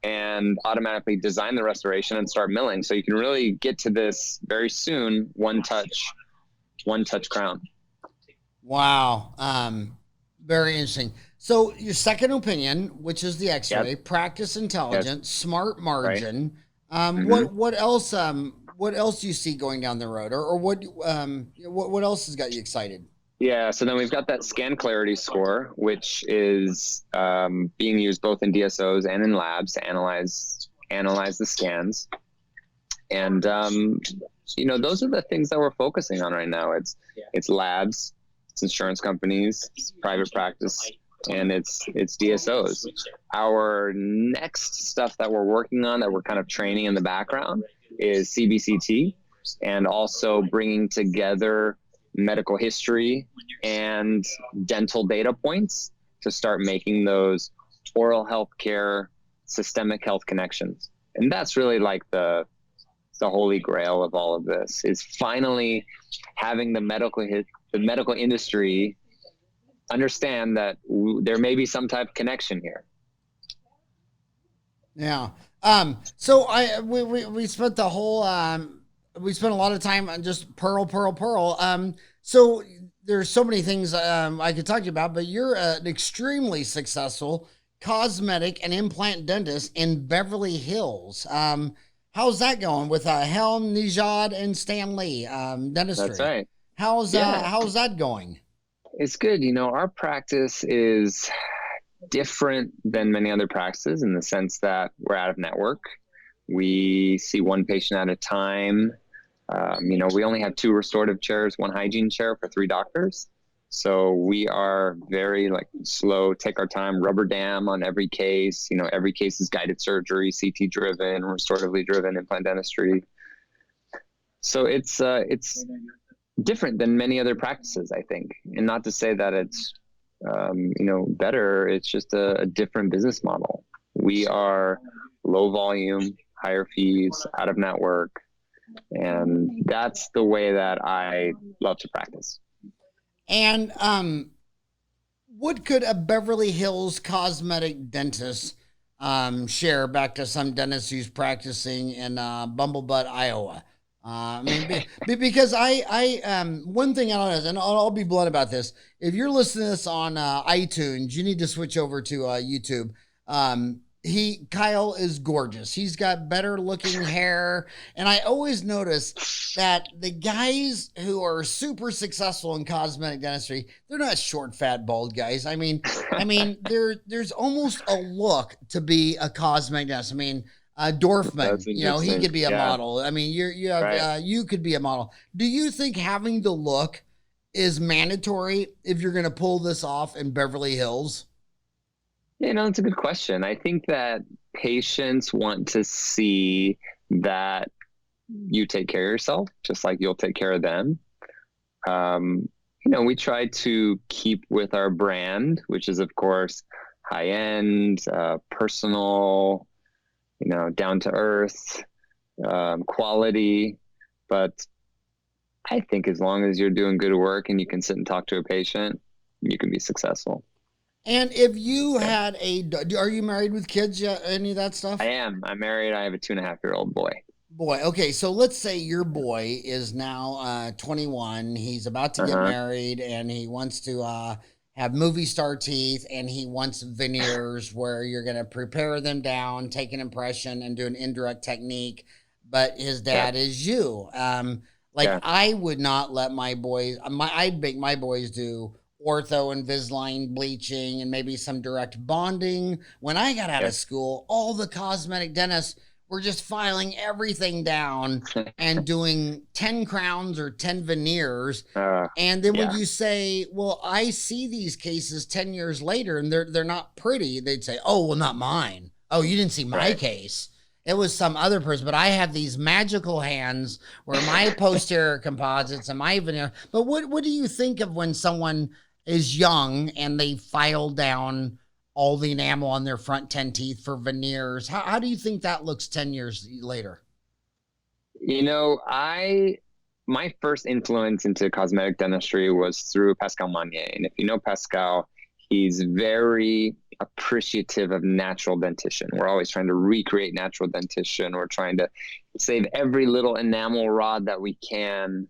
and automatically design the restoration and start milling. So you can really get to this very soon, one touch crown. Wow. Very interesting. So your second opinion, which is the X-ray, practice intelligence, smart margin. Right. What else do you see going down the road, or what else has got you excited? Yeah, so then we've got that scan clarity score, which is being used both in DSOs and in labs to analyze the scans. And those are the things that we're focusing on right now. It's labs, it's insurance companies, it's private practice, and it's DSOs. Our next stuff that we're working on, that we're kind of training in the background, is CBCT, and also bringing together medical history and dental data points to start making those oral health care, systemic health connections. And that's really like the holy grail of all of this, is finally having the medical industry understand that there may be some type of connection here. Yeah. So we spent the whole, we spent a lot of time on just pearl. So there's so many things I could talk to you about, but you're an extremely successful cosmetic and implant dentist in Beverly Hills. How's that going with Helm, Nijad, and Stanley Dentistry? That's right. How's that going? It's good. Our practice is different than many other practices in the sense that we're out of network. We see one patient at a time. We only have 2 restorative chairs, 1 hygiene chair for 3 doctors. So we are very slow, take our time, rubber dam on every case. Every case is guided surgery, CT driven, restoratively driven implant dentistry. So it's different than many other practices, I think. And not to say that it's better. It's just a different business model. We are low volume, higher fees, out of network. And that's the way that I love to practice. And what could a Beverly Hills cosmetic dentist share back to some dentist who's practicing in Bumblebutt, Iowa? Because one thing I don't know, and I'll be blunt about this. If you're listening to this on iTunes, you need to switch over to YouTube. Kyle is gorgeous. He's got better looking hair. And I always notice that the guys who are super successful in cosmetic dentistry, they're not short, fat, bald guys. There's almost a look to be a cosmetic dentist. Dorfman, he could be a model. You could be a model. Do you think having the look is mandatory if you're going to pull this off in Beverly Hills? That's a good question. I think that patients want to see that you take care of yourself, just like you'll take care of them. We try to keep with our brand, which is, of course, high-end, personal, down to earth, quality. But I think as long as you're doing good work and you can sit and talk to a patient, you can be successful. And if you had are you married with kids yet? Any of that stuff? I am. I'm married. I have a 2.5-year-old boy. Boy, okay, so let's say your boy is now 21. He's about to get married, and he wants to have movie star teeth, and he wants veneers where you're going to prepare them down, take an impression, and do an indirect technique. But his dad is you. I would not let my boys. I'd make my boys do ortho, Invisalign, bleaching, and maybe some direct bonding. When I got out of school, all the cosmetic dentists were just filing everything down and doing 10 crowns or 10 veneers. And then when you say, well, I see these cases 10 years later and they're not pretty, they'd say, oh, well, not mine. Oh, you didn't see my case. It was some other person, but I have these magical hands where my posterior composites and my veneer. But what do you think of when someone is young and they file down all the enamel on their front 10 teeth for veneers? How do you think that looks 10 years later? You know, my first influence into cosmetic dentistry was through Pascal Magne. And if you know Pascal, he's very appreciative of natural dentition. We're always trying to recreate natural dentition. We're trying to save every little enamel rod that we can.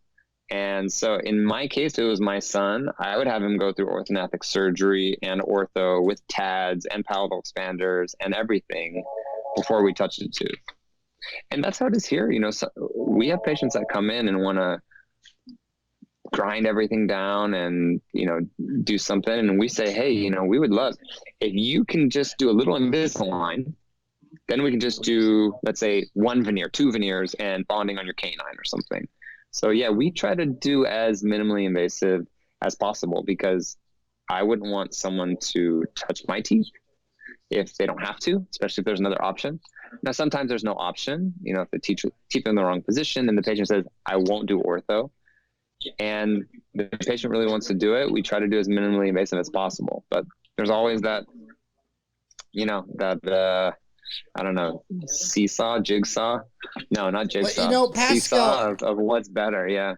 And so in my case, it was my son. I would have him go through orthodontic surgery and ortho with TADs and palatal expanders and everything before we touched a tooth. And that's how it is here. You know, so we have patients that come in and want to grind everything down and, you know, do something. And we say, hey, you know, we would love if you can just do a little Invisalign, then we can just do, let's say, 1 veneer, 2 veneers and bonding on your canine or something. So yeah, we try to do as minimally invasive as possible because I wouldn't want someone to touch my teeth if they don't have to, especially if there's another option. Now, sometimes there's no option, you know, if the teeth are in the wrong position and the patient says, I won't do ortho, and the patient really wants to do it, we try to do as minimally invasive as possible. But there's always that, you know, that, I don't know, jigsaw? No, not jigsaw. You know, Pascal, seesaw of what's better,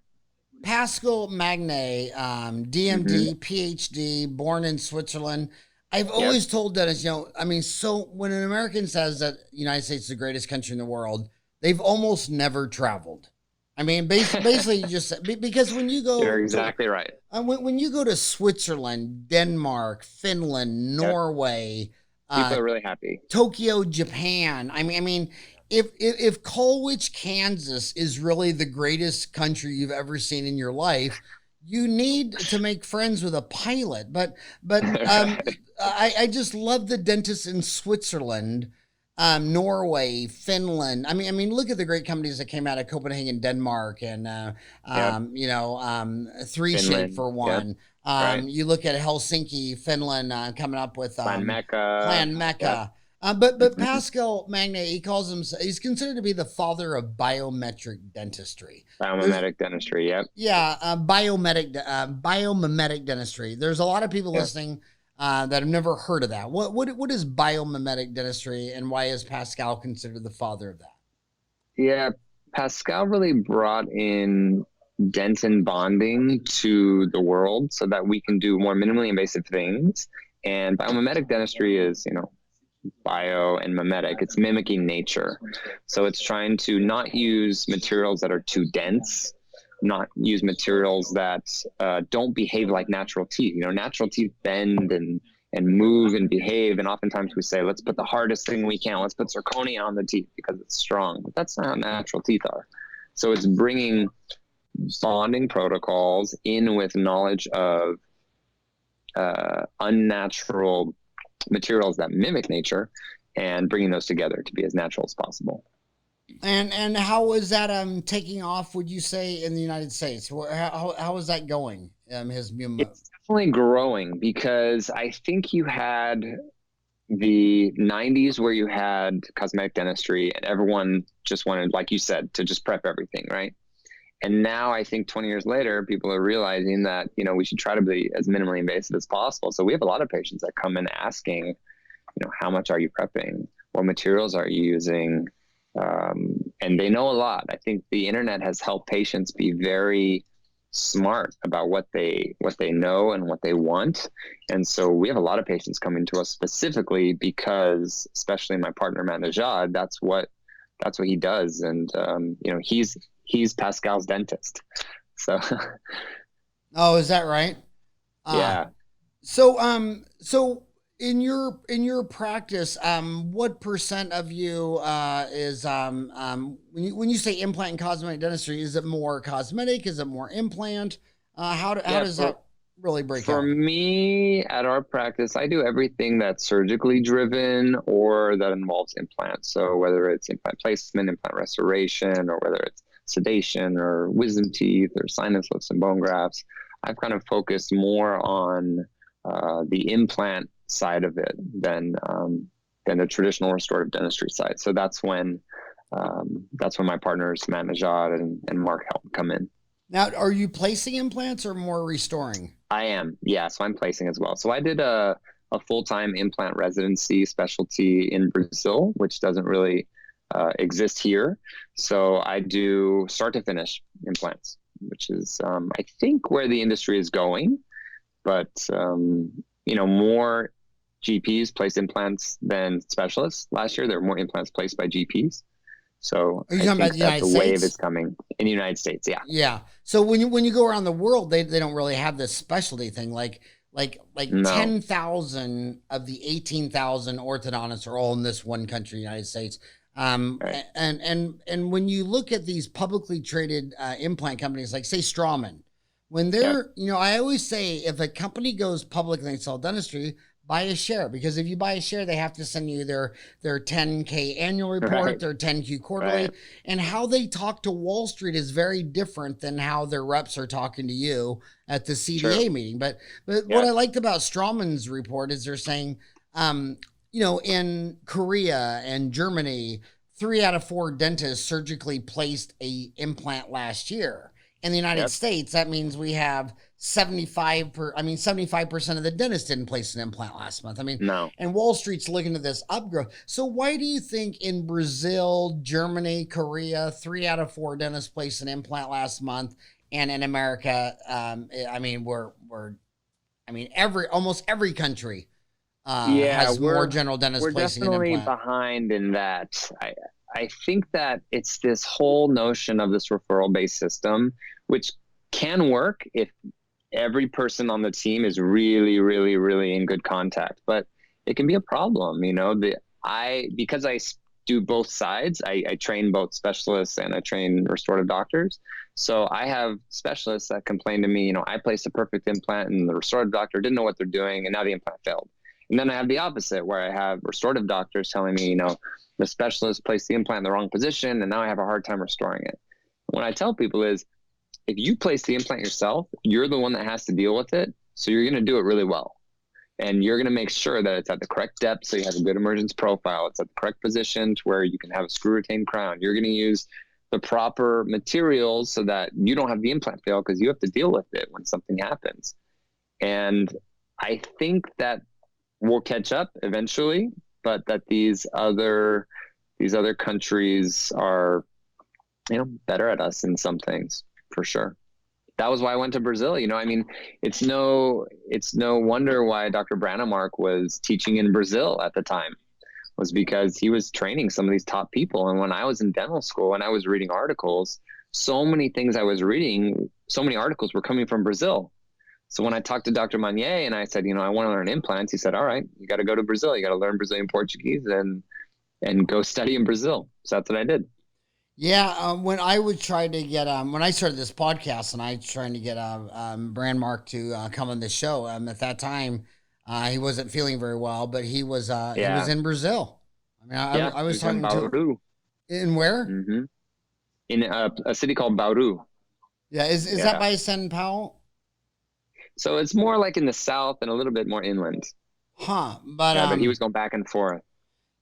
Pascal Magne, DMD, PhD, born in Switzerland. I've always told dentists, you know, I mean, so when an American says that the United States is the greatest country in the world, they've almost never traveled. I mean, basically, you just because when you go, you're exactly right. When you go to Switzerland, Denmark, Finland, Norway, people are really happy. Tokyo, Japan. I mean, if Colwich, Kansas is really the greatest country you've ever seen in your life, you need to make friends with a pilot. But I just love the dentists in Switzerland, Norway, Finland. I mean, look at the great companies that came out of Copenhagen, Denmark, and you know, 3Shape for one. You look at Helsinki, Finland, coming up with Plan Mecca. But Pascal Magne, he's considered to be the father of biometric dentistry. Biomimetic dentistry, biomimetic dentistry. There's a lot of people listening that have never heard of that. What is biomimetic dentistry, and why is Pascal considered the father of that? Yeah, Pascal really brought in dentin bonding to the world so that we can do more minimally invasive things. And biomimetic dentistry is, you know, bio and mimetic. It's mimicking nature. So it's trying to not use materials that are too dense, not use materials that don't behave like natural teeth. You know, natural teeth bend and move and behave. And oftentimes we say, let's put the hardest thing we can. Let's put zirconia on the teeth because it's strong. But that's not how natural teeth are. So it's bringing bonding protocols in with knowledge of unnatural materials that mimic nature and bringing those together to be as natural as possible. And how is that taking off, would you say, in the United States? How is that going? It's definitely growing because I think you had the 90s where you had cosmetic dentistry and everyone just wanted, like you said, to just prep everything, right? And now I think 20 years later, people are realizing that, you know, we should try to be as minimally invasive as possible. So we have a lot of patients that come in asking, you know, how much are you prepping? What materials are you using? And they know a lot. I think the internet has helped patients be very smart about what they know and what they want. And so we have a lot of patients coming to us specifically because, especially my partner Manajad, that's what he does. And he's Pascal's dentist. So Oh, is that right? yeah. So in your practice, what percent of you is when you say implant and cosmetic dentistry, is it more cosmetic? Is it more implant? How does that really break out? For me, at our practice, I do everything that's surgically driven or that involves implants. So whether it's implant placement, implant restoration, or whether it's sedation or wisdom teeth or sinus lifts and bone grafts, I've kind of focused more on the implant side of it than the traditional restorative dentistry side. So that's when my partners Matt Najad and Mark help come in. Now, are you placing implants or more restoring? I am, yeah. So I'm placing as well. So I did a full-time implant residency specialty in Brazil, which doesn't really exist here. So I do start to finish implants, which is I think where the industry is going. But more GPs placed implants than specialists. Last year, there were more implants placed by GPs. So are you talking about the United States? Wave is coming in the United States. Yeah. Yeah. So when you go around the world, they don't really have this specialty thing. Like no. 10,000 of the 18,000 orthodontists are all in this one country, United States. Right. And when you look at these publicly traded implant companies, like say Straumann, when they're, I always say if a company goes public and they sell dentistry, buy a share, because if you buy a share, they have to send you their 10K annual report, right, their 10Q quarterly, right, and how they talk to Wall Street is very different than how their reps are talking to you at the CDA meeting. But what I liked about Straumann's report is they're saying, in Korea and Germany, 3 out of 4 dentists surgically placed a implant last year. In the United States, that means we have 75% of the dentists didn't place an implant last month. No. And Wall Street's looking at this upgrowth. So why do you think in Brazil, Germany, Korea, 3 out of 4 dentists placed an implant last month, and in America, almost every country has more general dentists placing an implant? We're definitely behind in that. I think that it's this whole notion of this referral-based system, which can work if every person on the team is really, really, really in good contact. But it can be a problem, because I do both sides. I train both specialists and I train restorative doctors. So I have specialists that complain to me, I placed a perfect implant and the restorative doctor didn't know what they're doing and now the implant failed. And then I have the opposite, where I have restorative doctors telling me, the specialist placed the implant in the wrong position and now I have a hard time restoring it. What I tell people is, if you place the implant yourself, you're the one that has to deal with it. So you're going to do it really well. And you're going to make sure that it's at the correct depth, so you have a good emergence profile. It's at the correct position to where you can have a screw retained crown. You're going to use the proper materials so that you don't have the implant fail, because you have to deal with it when something happens. And I think that we'll catch up eventually, but that these other countries are, better at us in some things, for sure. That was why I went to Brazil. It's no wonder why Dr. Branamark was teaching in Brazil at the time, was because he was training some of these top people. And when I was in dental school and I was reading articles, so many things I was reading, so many articles were coming from Brazil. So when I talked to Dr. Magne and I said, I want to learn implants, he said, all right, you got to go to Brazil. You got to learn Brazilian Portuguese and go study in Brazil. So that's what I did. Yeah. When I would try to get, when I started this podcast and I was trying to get Brandmark to come on the show, at that time, he wasn't feeling very well, but he was in Brazil. I was talking to in where? Mm-hmm. In a city called Bauru. Yeah. Is that by São Paulo? So it's more like in the south and a little bit more inland. Huh. But he was going back and forth.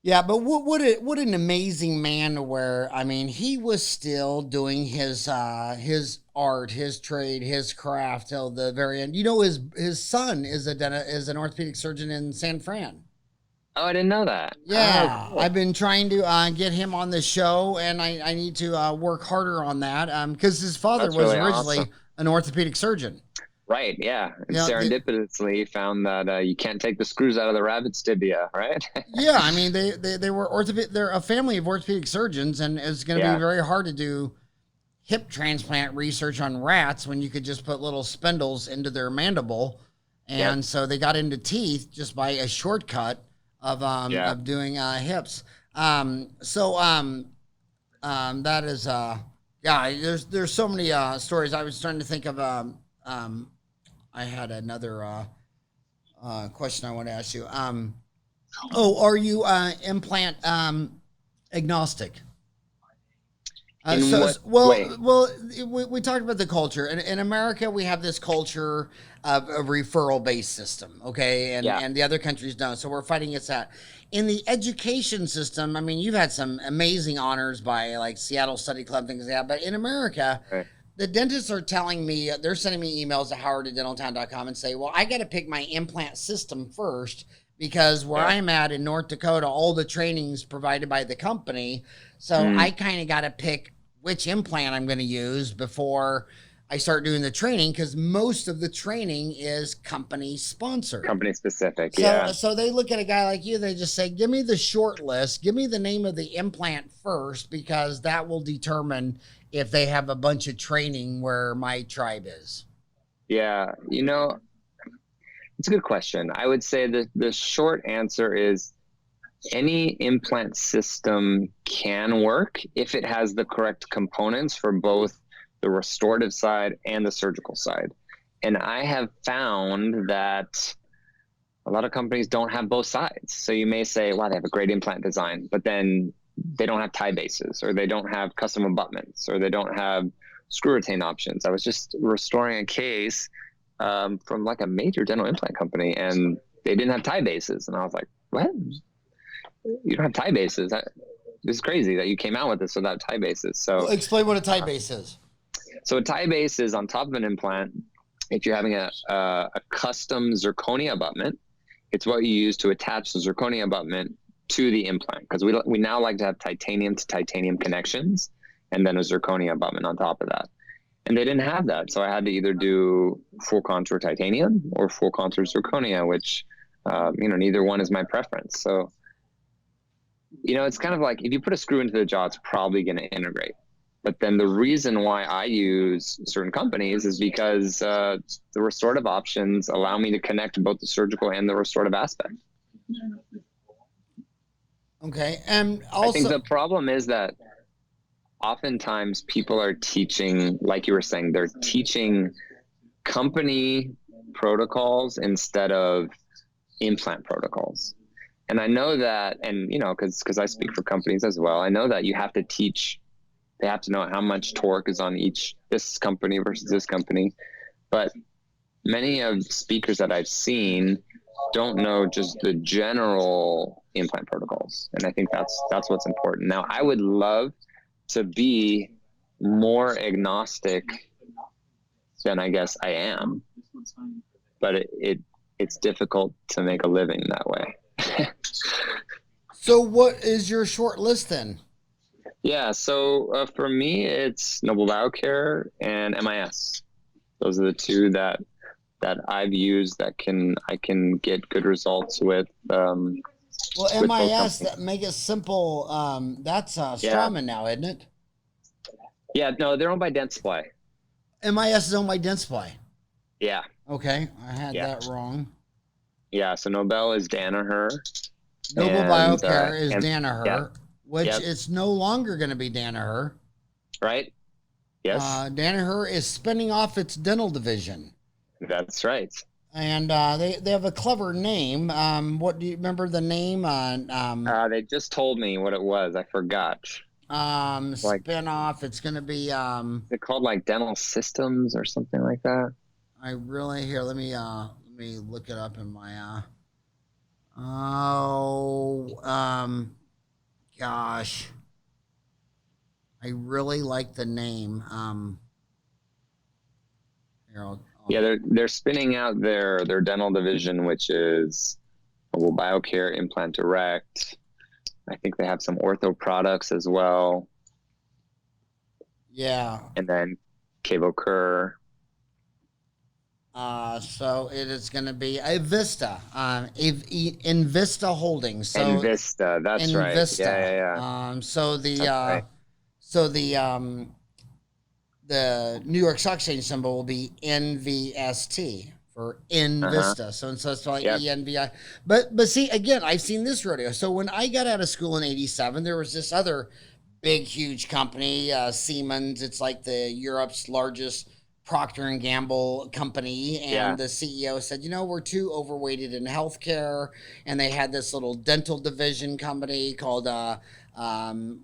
Yeah, but what an amazing man to where, he was still doing his art, his trade, his craft till the very end. His son is an orthopedic surgeon in San Fran. Oh, I didn't know that. Yeah, cool. I've been trying to get him on the show, and I need to work harder on that because his father was originally an orthopedic surgeon. Right. Yeah. And Yeah, serendipitously found that you can't take the screws out of the rabbit's tibia. Right. yeah, I mean, they were orthopedic. They're a family of orthopedic surgeons, and it's going to Yeah. be very hard to do hip transplant research on rats when you could just put little spindles into their mandible. And so they got into teeth just by a shortcut of doing hips. That is there's so many stories. I was trying to think of I had another question I want to ask you. Are you implant agnostic? We talked about the culture. In America, we have this culture of a referral-based system, okay? And the other countries don't. So we're fighting against that. In the education system, I mean, you've had some amazing honors by like Seattle Study Club, things like that. But in America, the dentists are telling me, they're sending me emails at howard@dentaltown.com and say, well, I got to pick my implant system first because where I'm at in North Dakota, all the training's provided by the company. So I kind of got to pick which implant I'm going to use before I start doing the training, because most of the training is company sponsored. Company specific, So they look at a guy like you, they just say, give me the short list, give me the name of the implant first, because that will determine if they have a bunch of training where my tribe is. Yeah, it's a good question. I would say that the short answer is any implant system can work if it has the correct components for both the restorative side and the surgical side. And I have found that a lot of companies don't have both sides. So you may say, wow, they have a great implant design, but then they don't have tie bases, or they don't have custom abutments, or they don't have screw retain options. I was just restoring a case from like a major dental implant company, and they didn't have tie bases. And I was like, what? You don't have tie bases? This is crazy that you came out with this without tie bases. So explain what a tie base is. So a tie base is on top of an implant. If you're having a custom zirconia abutment, it's what you use to attach the zirconia abutment to the implant, because we now like to have titanium to titanium connections and then a zirconia abutment on top of that. And they didn't have that. So I had to either do full contour titanium or full contour zirconia, which, neither one is my preference. So, it's kind of like if you put a screw into the jaw, it's probably going to integrate. But then the reason why I use certain companies is because the restorative options allow me to connect both the surgical and the restorative aspect. Okay. And also, I think the problem is that oftentimes people are teaching, like you were saying, they're teaching company protocols instead of implant protocols. And I know that, and because I speak for companies as well, I know that you have to teach. They have to know how much torque is on this company versus this company. But many of the speakers that I've seen don't know just the general implant protocols. And I think that's what's important. Now, I would love to be more agnostic than I guess I am, but it's difficult to make a living that way. So what is your short list then? Yeah, so for me, it's Noble Biocare and MIS. Those are the two that I've used that I can get good results with. Well, MIS, that make it simple. That's Straumann now, isn't it? Yeah, no, they're owned by Dentsply. MIS is owned by Dentsply. Yeah. Okay, I had that wrong. Yeah, so Nobel is Danaher. Noble Biocare is Danaher. Which it's no longer going to be Danaher. Right? Yes. Danaher is spinning off its dental division. That's right. And they have a clever name. What do you remember the name? They just told me what it was. I forgot. Spin off. It's going to be. They're called like Dental Systems or something like that. Let me look it up in my. Gosh, I really like the name. They're spinning out their dental division, which is Noble Biocare, Implant Direct. I think they have some ortho products as well. Yeah. And then Cabo Kerr. So it is going to be a Vista, Invista Holdings. And So Vista, that's right. Invista. Yeah. So That's right. the New York Stock Exchange symbol will be NVST for Uh-huh. Invista. So it's like Yep. ENVI. But see, again, I've seen this rodeo. So when I got out of school in '87, there was this other big, huge company, Siemens. It's like the Europe's largest Procter and Gamble company, and Yeah. the CEO said, we're too overweighted in healthcare, and they had this little dental division company called Cerac,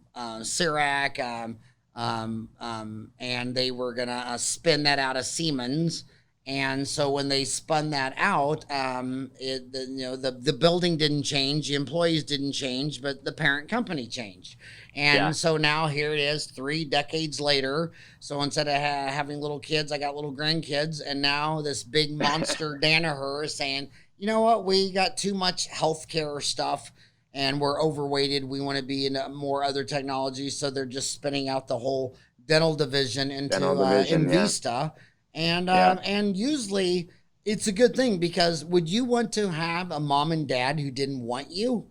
and they were gonna spin that out of Siemens. And so when they spun that out, the building didn't change, the employees didn't change, but the parent company changed. Yeah. And so now here it is, 3 decades later. So instead of having little kids, I got little grandkids, and now this big monster Danaher is saying, you know what, we got too much healthcare stuff, and we're overweighted. We want to be in more other technologies, so they're just spinning out the whole dental division into Dental division, yeah. Invista. And Yeah. and usually it's a good thing, because would you want to have a mom and dad who didn't want you?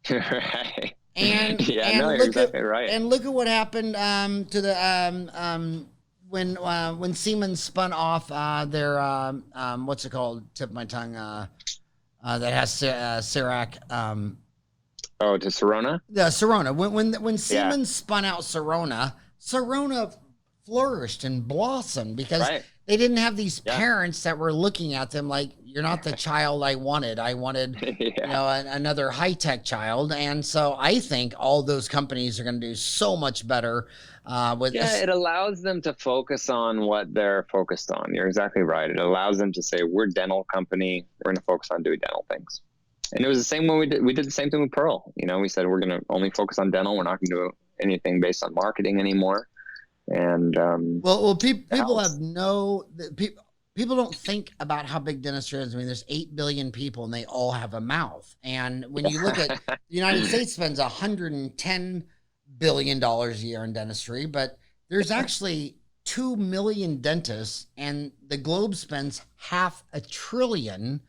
Right. And Yeah, and no, you're look exactly at right. and look at what happened to the when Siemens spun off their what's it called? Tip of my tongue. That has Cerac. Oh, to Sirona? The Sirona. When Yeah. Siemens spun out Sirona flourished and blossomed because Right. they didn't have these Yeah. parents that were looking at them like, you're not the child I wanted. I wanted, Yeah. another high-tech child. And so I think all those companies are going to do so much better with Yeah, this. it allows them to focus on what they're focused on. You're exactly right. It allows them to say, we're a dental company. We're going to focus on doing dental things. And it was the same when we did the same thing with Pearl. We said, we're going to only focus on dental. We're not going to do anything based on marketing anymore. And people have people don't think about how big dentistry is. I mean, there's 8 billion people and they all have a mouth. And when you look at the United States spends $110 billion a year in dentistry, but there's actually 2 million dentists, and the globe spends $500 billion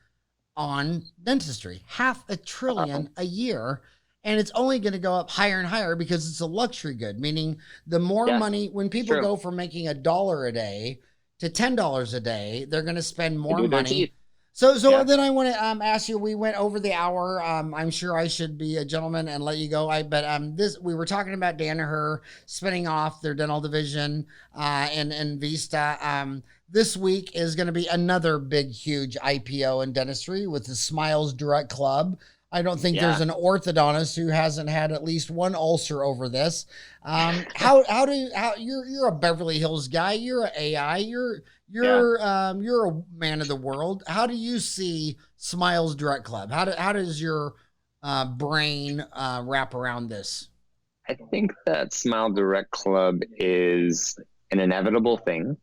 on dentistry, $500 billion a year. And it's only going to go up higher and higher because it's a luxury good, meaning the more money, when people go from making $1 a day to $10 a day, they're going to spend more money. So then I want to ask you, we went over the hour. I'm sure I should be a gentleman and let you go. We were talking about Danaher spinning off their dental division and Vista. This week is going to be another big, huge IPO in dentistry with the Smiles Direct Club. I don't think there's an orthodontist who hasn't had at least one ulcer over this. You're a Beverly Hills guy, you're an AI, you're a man of the world. How do you see Smiles Direct Club? How does your brain wrap around this? I think that Smile Direct Club is an inevitable thing.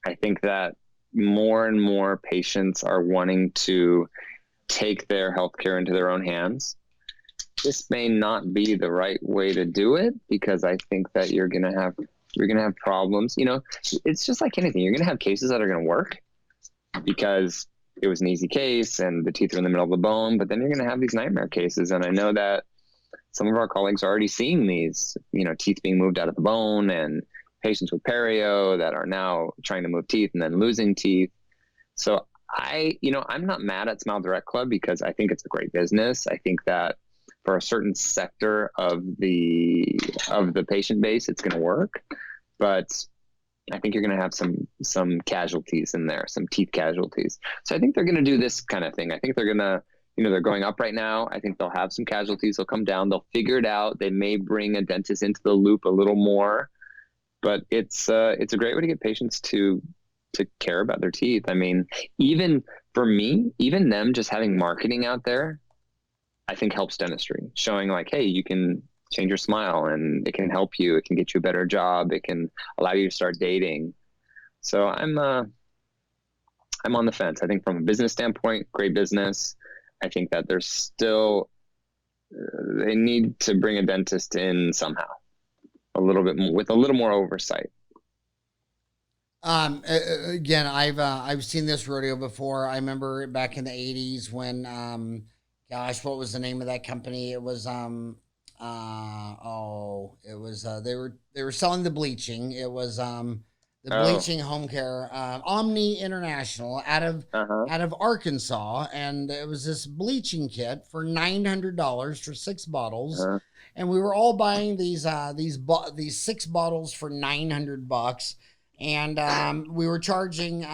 I think that more and more patients are wanting to take their healthcare into their own hands. This may not be the right way to do it, because I think that you're gonna have problems. It's just like anything. You're gonna have cases that are gonna work because it was an easy case and the teeth are in the middle of the bone, but then you're gonna have these nightmare cases. And I know that some of our colleagues are already seeing these, teeth being moved out of the bone, and patients with perio that are now trying to move teeth and then losing teeth. So I'm not mad at Smile Direct Club because I think it's a great business. I think that for a certain sector of the patient base, it's going to work, but I think you're going to have some casualties in there, some teeth casualties. So I think they're going to do this kind of thing. I think they're going to, they're going up right now. I think they'll have some casualties. They'll come down. They'll figure it out. They may bring a dentist into the loop a little more, but it's a great way to get patients to care about their teeth. I mean, even for me, even them just having marketing out there, I think helps dentistry, showing like, hey, you can change your smile and it can help you. It can get you a better job. It can allow you to start dating. So I'm on the fence. I think from a business standpoint, great business. I think that there's still, they need to bring a dentist in somehow, a little bit more, with a little more oversight. Again, I've seen this rodeo before. I remember back in the '80s when, gosh, what was the name of that company? It was they were selling the bleaching. It was the Oh, bleaching home care, Omni International uh-huh. out of Arkansas, and it was this bleaching kit for $900 for 6 bottles, Uh-huh. and we were all buying these 6 bottles for $900, and we were charging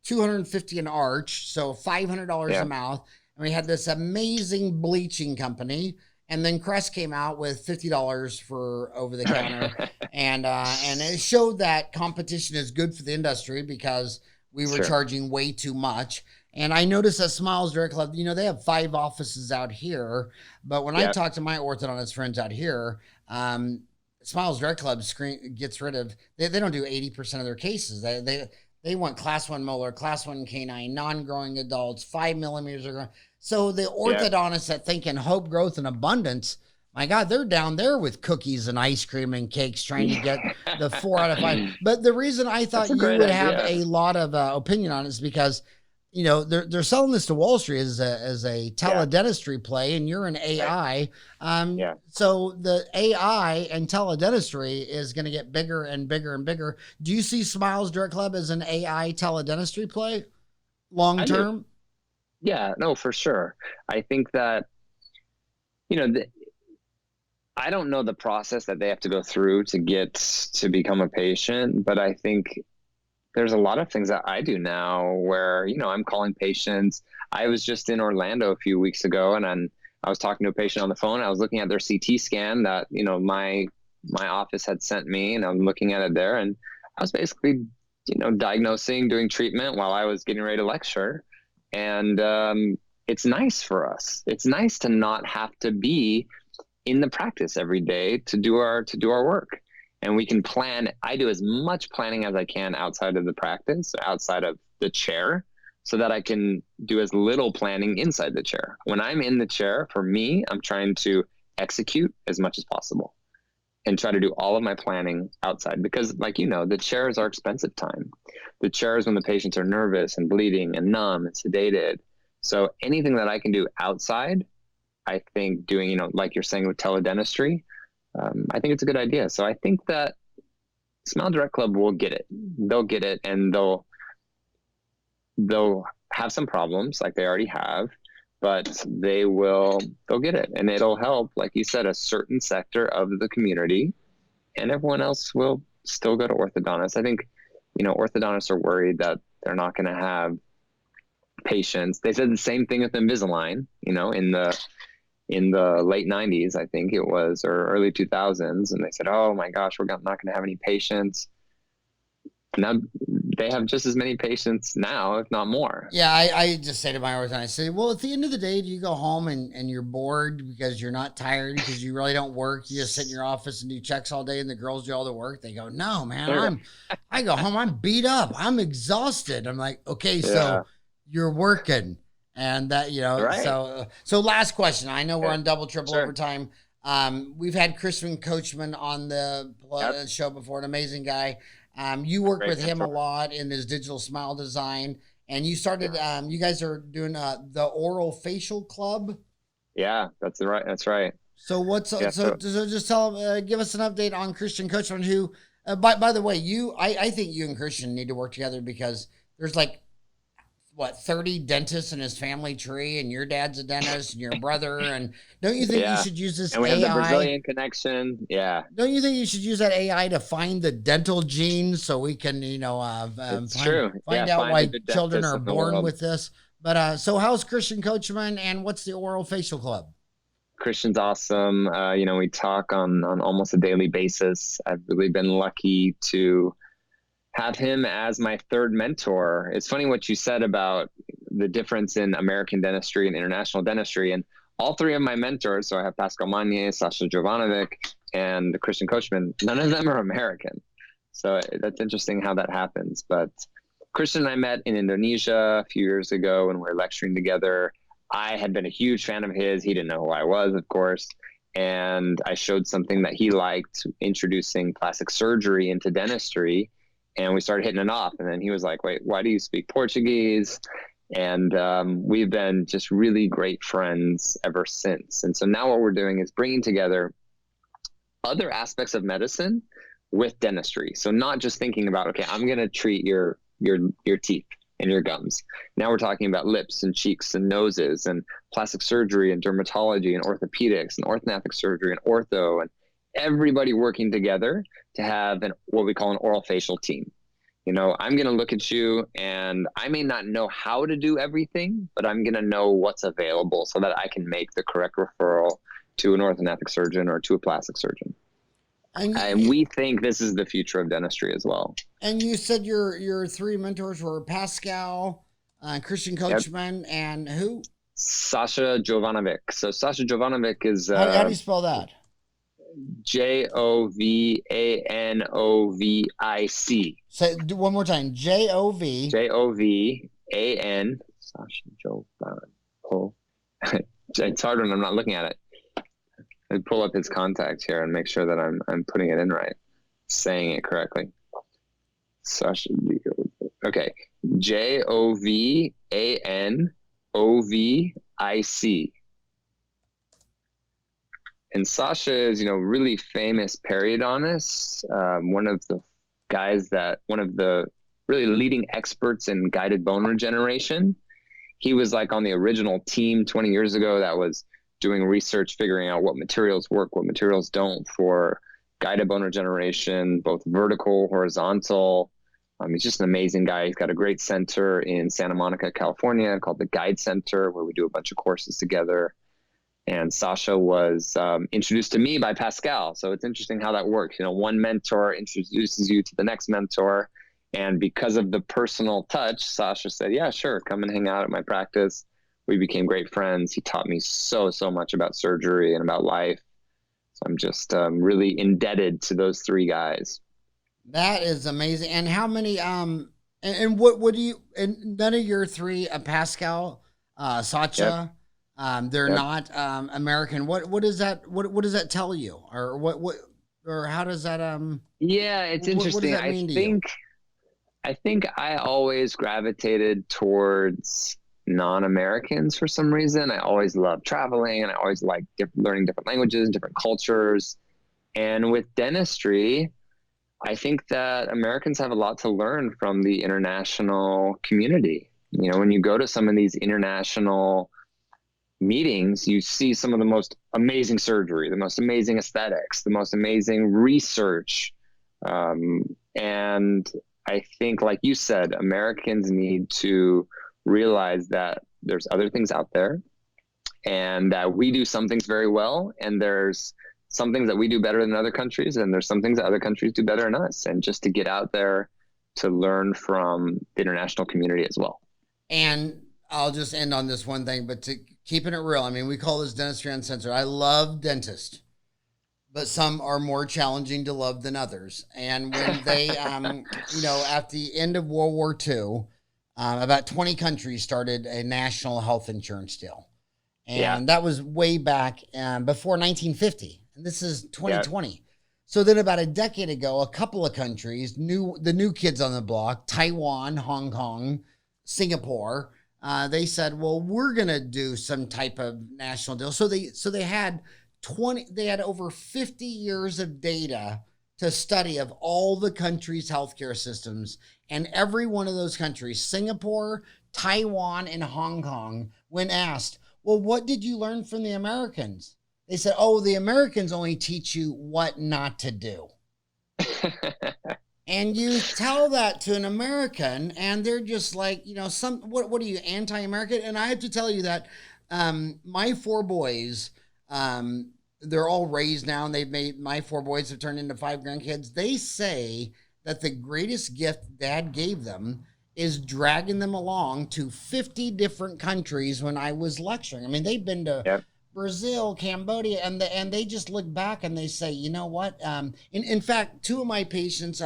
250 an arch, so $500 a Yeah. mouth, and we had this amazing bleaching company. And then Crest came out with $50 for over the counter, and it showed that competition is good for the industry because we were Sure. charging way too much. And I noticed that Smiles Direct Club, they have 5 offices out here, but when I Yeah. talk to my orthodontist friends out here, Smiles Direct Club gets rid of, they don't do 80% of their cases. They want class 1 molar, class 1 canine, non-growing adults, 5 millimeters of growth. So the Yeah. orthodontists that think in hope, growth, and abundance, my God, they're down there with cookies and ice cream and cakes trying to get the 4 out of 5. But the reason I That's thought a you great would have idea. a lot of opinion on it is because, they're selling this to Wall Street as a Yeah. tele-dentistry play, and you're an AI. Yeah. So the AI and tele-dentistry is going to get bigger and bigger and bigger. Do you see Smiles Direct Club as an AI tele-dentistry play long I do. term? Yeah, no, for sure. I think that, you know, the, I don't know the process that they have to go through to get to become a patient, but I think there's a lot of things that I do now where, I'm calling patients. I was just in Orlando a few weeks ago, and then I was talking to a patient on the phone. I was looking at their CT scan that, my office had sent me, and I'm looking at it there, and I was basically, diagnosing, doing treatment while I was getting ready to lecture. And it's nice for us. It's nice to not have to be in the practice every day to do our work, and we can plan. I do as much planning as I can outside of the practice, outside of the chair, so that I can do as little planning inside the chair. When I'm in the chair, for me, I'm trying to execute as much as possible and try to do all of my planning outside, because the chairs are expensive time. The chairs when the patients are nervous and bleeding and numb and sedated. So anything that I can do outside, I think doing, like you're saying with tele-dentistry, I think it's a good idea. So I think that Smile Direct Club will get it. They'll get it, and they'll have some problems like they already have, but they'll get it, and it'll help, like you said, a certain sector of the community, and everyone else will still go to orthodontists. I think, orthodontists are worried that they're not going to have patients. They said the same thing with Invisalign, in the late 90s, I think it was, or early 2000s. And they said, oh my gosh, we're not going to have any patients. Now they have just as many patients now, if not more. Yeah, I just say to my orthodontist, I say, well, at the end of the day, do you go home and you're bored because you're not tired because you really don't work? You just sit in your office and do checks all day and the girls do all the work? They go, no, man, I go home, I'm beat up. I'm exhausted. I'm like, okay, so you're working. And that, Right. so last question. I know we're on double, triple Sure. overtime. We've had Christian Coachman on the show before, an amazing guy. You work with him a lot in his digital smile design, and you started, you guys are doing the Oral Facial Club. Yeah, that's right. That's right. So what's, Yeah, so just give us an update on Christian Coachman, who, by the way, I think you and Christian need to work together because there's 30 dentists in his family tree, and your dad's a dentist and your brother. And don't you think you should use this and we AI? have the Brazilian connection. Yeah. Don't you think you should use that AI to find the dental genes so we can, find out why children are born with this? But so how's Christian Coachman, and what's the Oral Facial Club? Christian's awesome. We talk on almost a daily basis. I've really been lucky to have him as my third mentor. It's funny what you said about the difference in American dentistry and international dentistry. And all three of my mentors, so I have Pascal Magne, Sasha Jovanovic, and Christian Coachman, none of them are American. So that's interesting how that happens. But Christian and I met in Indonesia a few years ago when we were lecturing together. I had been a huge fan of his. He didn't know who I was, of course. And I showed something that he liked, introducing plastic surgery into dentistry. and we started hitting it off. And then he was like, wait, why do you speak Portuguese? And we've been just really great friends ever since. And so now what we're doing is bringing together other aspects of medicine with dentistry. So not just thinking about, okay, I'm going to treat your teeth and your gums. Now we're talking about lips and cheeks and noses and plastic surgery and dermatology and orthopedics and orthodontic surgery and ortho, and everybody working together to have what we call an oral facial team. You know, I'm going to look at you and I may not know how to do everything, but I'm going to know what's available so that I can make the correct referral to an orthodontic surgeon or to a plastic surgeon. And we think this is the future of dentistry as well. And you said your three mentors were Pascal, Christian Coachman, and who? Sasha Jovanovic. So Sasha Jovanovic is... how do you spell that? Jovanovic. Say one more time. Jovan. Sasha Jovanovic. It's hard when I'm not looking at it. I pull up his contact here and make sure that I'm putting it in right, saying it correctly. Sasha. Okay. Jovanovic. And Sasha is, really famous periodontist, one of the really leading experts in guided bone regeneration. He was like on the original team 20 years ago that was doing research, figuring out what materials work, what materials don't for guided bone regeneration, both vertical, horizontal. He's just an amazing guy. He's got a great center in Santa Monica, California called the Guide Center, where we do a bunch of courses together. And Sasha was introduced to me by Pascal. So it's interesting how that works. One mentor introduces you to the next mentor. And because of the personal touch, Sasha said, yeah, sure, come and hang out at my practice. We became great friends. He taught me so much about surgery and about life. So I'm just really indebted to those three guys. That is amazing. And how many, and what do you, and none of your three, Pascal, Sasha, they're not American. What does that tell you? Or how does that, yeah, it's interesting. What does that mean to you? I think I always gravitated towards non-Americans for some reason. I always loved traveling and I always liked learning different languages, different cultures. And with dentistry, I think that Americans have a lot to learn from the international community. When you go to some of these international meetings, you see some of the most amazing surgery, the most amazing aesthetics, the most amazing research. And I think, like you said, Americans need to realize that there's other things out there and that we do some things very well, and there's some things that we do better than other countries, and there's some things that other countries do better than us, and just to get out there to learn from the international community as well. And I'll just end on this one thing, but to keeping it real, I mean, we call this Dentistry Uncensored. I love dentists, but some are more challenging to love than others. And when they, at the end of World War II, about 20 countries started a national health insurance deal. And that was way back before 1950. And this is 2020. Yeah. So then about a decade ago, a couple of countries, the new kids on the block, Taiwan, Hong Kong, Singapore, they said, well, we're going to do some type of national deal. So they had over 50 years of data to study of all the countries' healthcare systems. And every one of those countries, Singapore, Taiwan, and Hong Kong, when asked, well, what did you learn from the Americans? They said, oh, the Americans only teach you what not to do. And you tell that to an American and they're just like, what are you, anti-American? And I have to tell you that my four boys, they're all raised now, and my four boys have turned into 5 grandkids. They say that the greatest gift Dad gave them is dragging them along to 50 different countries when I was lecturing. I mean, they've been to Brazil, Cambodia, and they just look back and they say, you know what? In fact, 2 of my patients,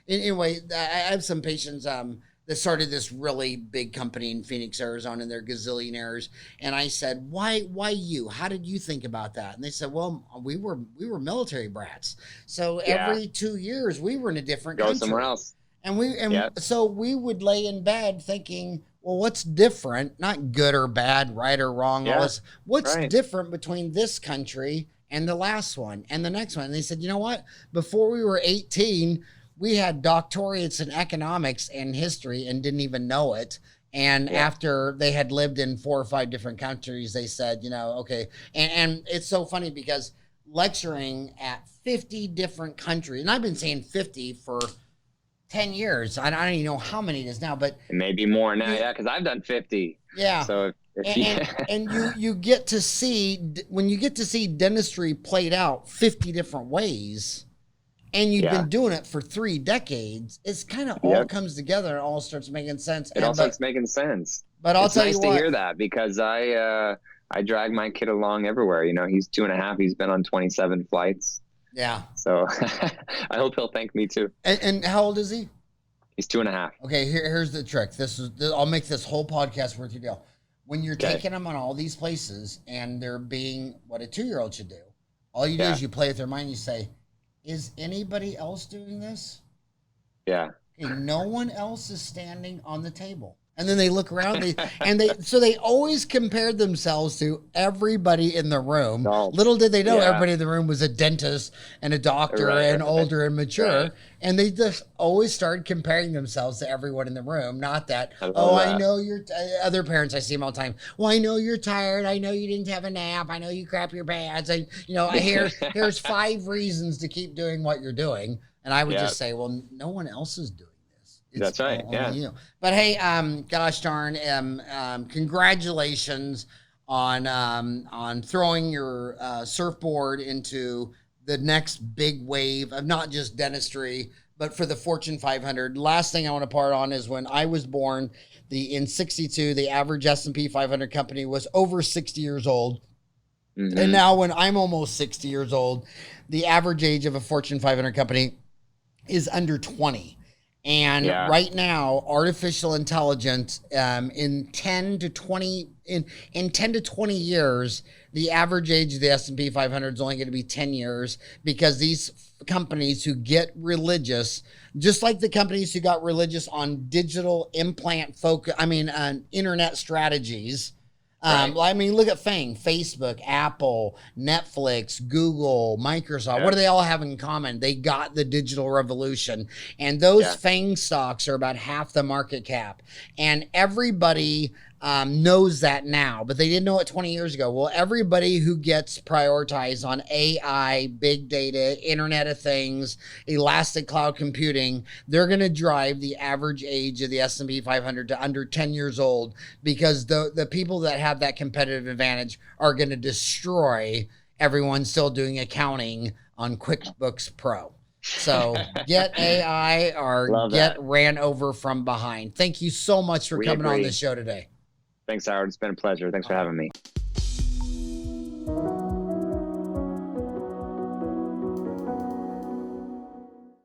anyway, I have some patients that started this really big company in Phoenix, Arizona, and they're gazillionaires. And I said, why you? How did you think about that? And they said, well, we were military brats. So every 2 years we were in a different country. Go somewhere else. So we would lay in bed thinking, well, what's different? Not good or bad, right or wrong. Yeah, All this. What's right. different between this country and the last one and the next one? And they said, you know what? Before we were 18, we had doctorates in economics and history and didn't even know it. And after they had lived in 4 or 5 different countries, they said, you know, okay. And it's so funny because lecturing at 50 different countries, and I've been saying 50 for 10 years. I don't even know how many it is now, but maybe more now. Yeah, because I've done 50. Yeah. So and you get to see, when you get to see dentistry played out 50 different ways, and you've been doing it for 3 decades, it's kind of all comes together and all starts making sense. It all starts making sense. But I'll tell you what. It's nice to hear that, because I drag my kid along everywhere. You know, he's 2.5. He's been on 27 flights. Yeah. So I hope he'll thank me too. And how old is he? He's 2.5. Okay, here's the trick. I'll make this whole podcast worth your deal. When you're taking them on all these places and they're being what a 2-year-old should do, all you do is you play with their mind. You say, is anybody else doing this? Yeah. Okay, no one else is standing on the table. And then they look around, so they always compared themselves to everybody in the room. Little did they know everybody in the room was a dentist and a doctor and older and mature. Right. And they just always started comparing themselves to everyone in the room. Not that, I know you're, other parents, I see them all the time. Well, I know you're tired. I know you didn't have a nap. I know you crap your pants. Here's 5 reasons to keep doing what you're doing. And I would just say, well, no one else is doing. That's right. Yeah. You. But hey, gosh darn, congratulations on throwing your surfboard into the next big wave of not just dentistry, but for the Fortune 500. Last thing I want to part on is when I was born, in '62, the average S&P 500 company was over 60 years old. Mm-hmm. And now when I'm almost 60 years old, the average age of a Fortune 500 company is under 20. And right now, artificial intelligence, in 10 to 20 years, the average age of the S&P 500 is only going to be 10 years, because these companies who get religious, just like the companies who got religious on digital implant internet strategies. I mean, look at Facebook, Apple, Netflix, Google, Microsoft. What do they all have in common? They got the digital revolution. And those FANG stocks are about half the market cap. And everybody knows that now, but they didn't know it 20 years ago. Well, everybody who gets prioritized on AI, big data, Internet of Things, elastic cloud computing, they're going to drive the average age of the S&P 500 to under 10 years old, because the people that have that competitive advantage are going to destroy everyone still doing accounting on QuickBooks Pro. So get AI or get ran over from behind. Thank you so much for coming on the show today. Thanks, Howard. It's been a pleasure. Thanks for having me.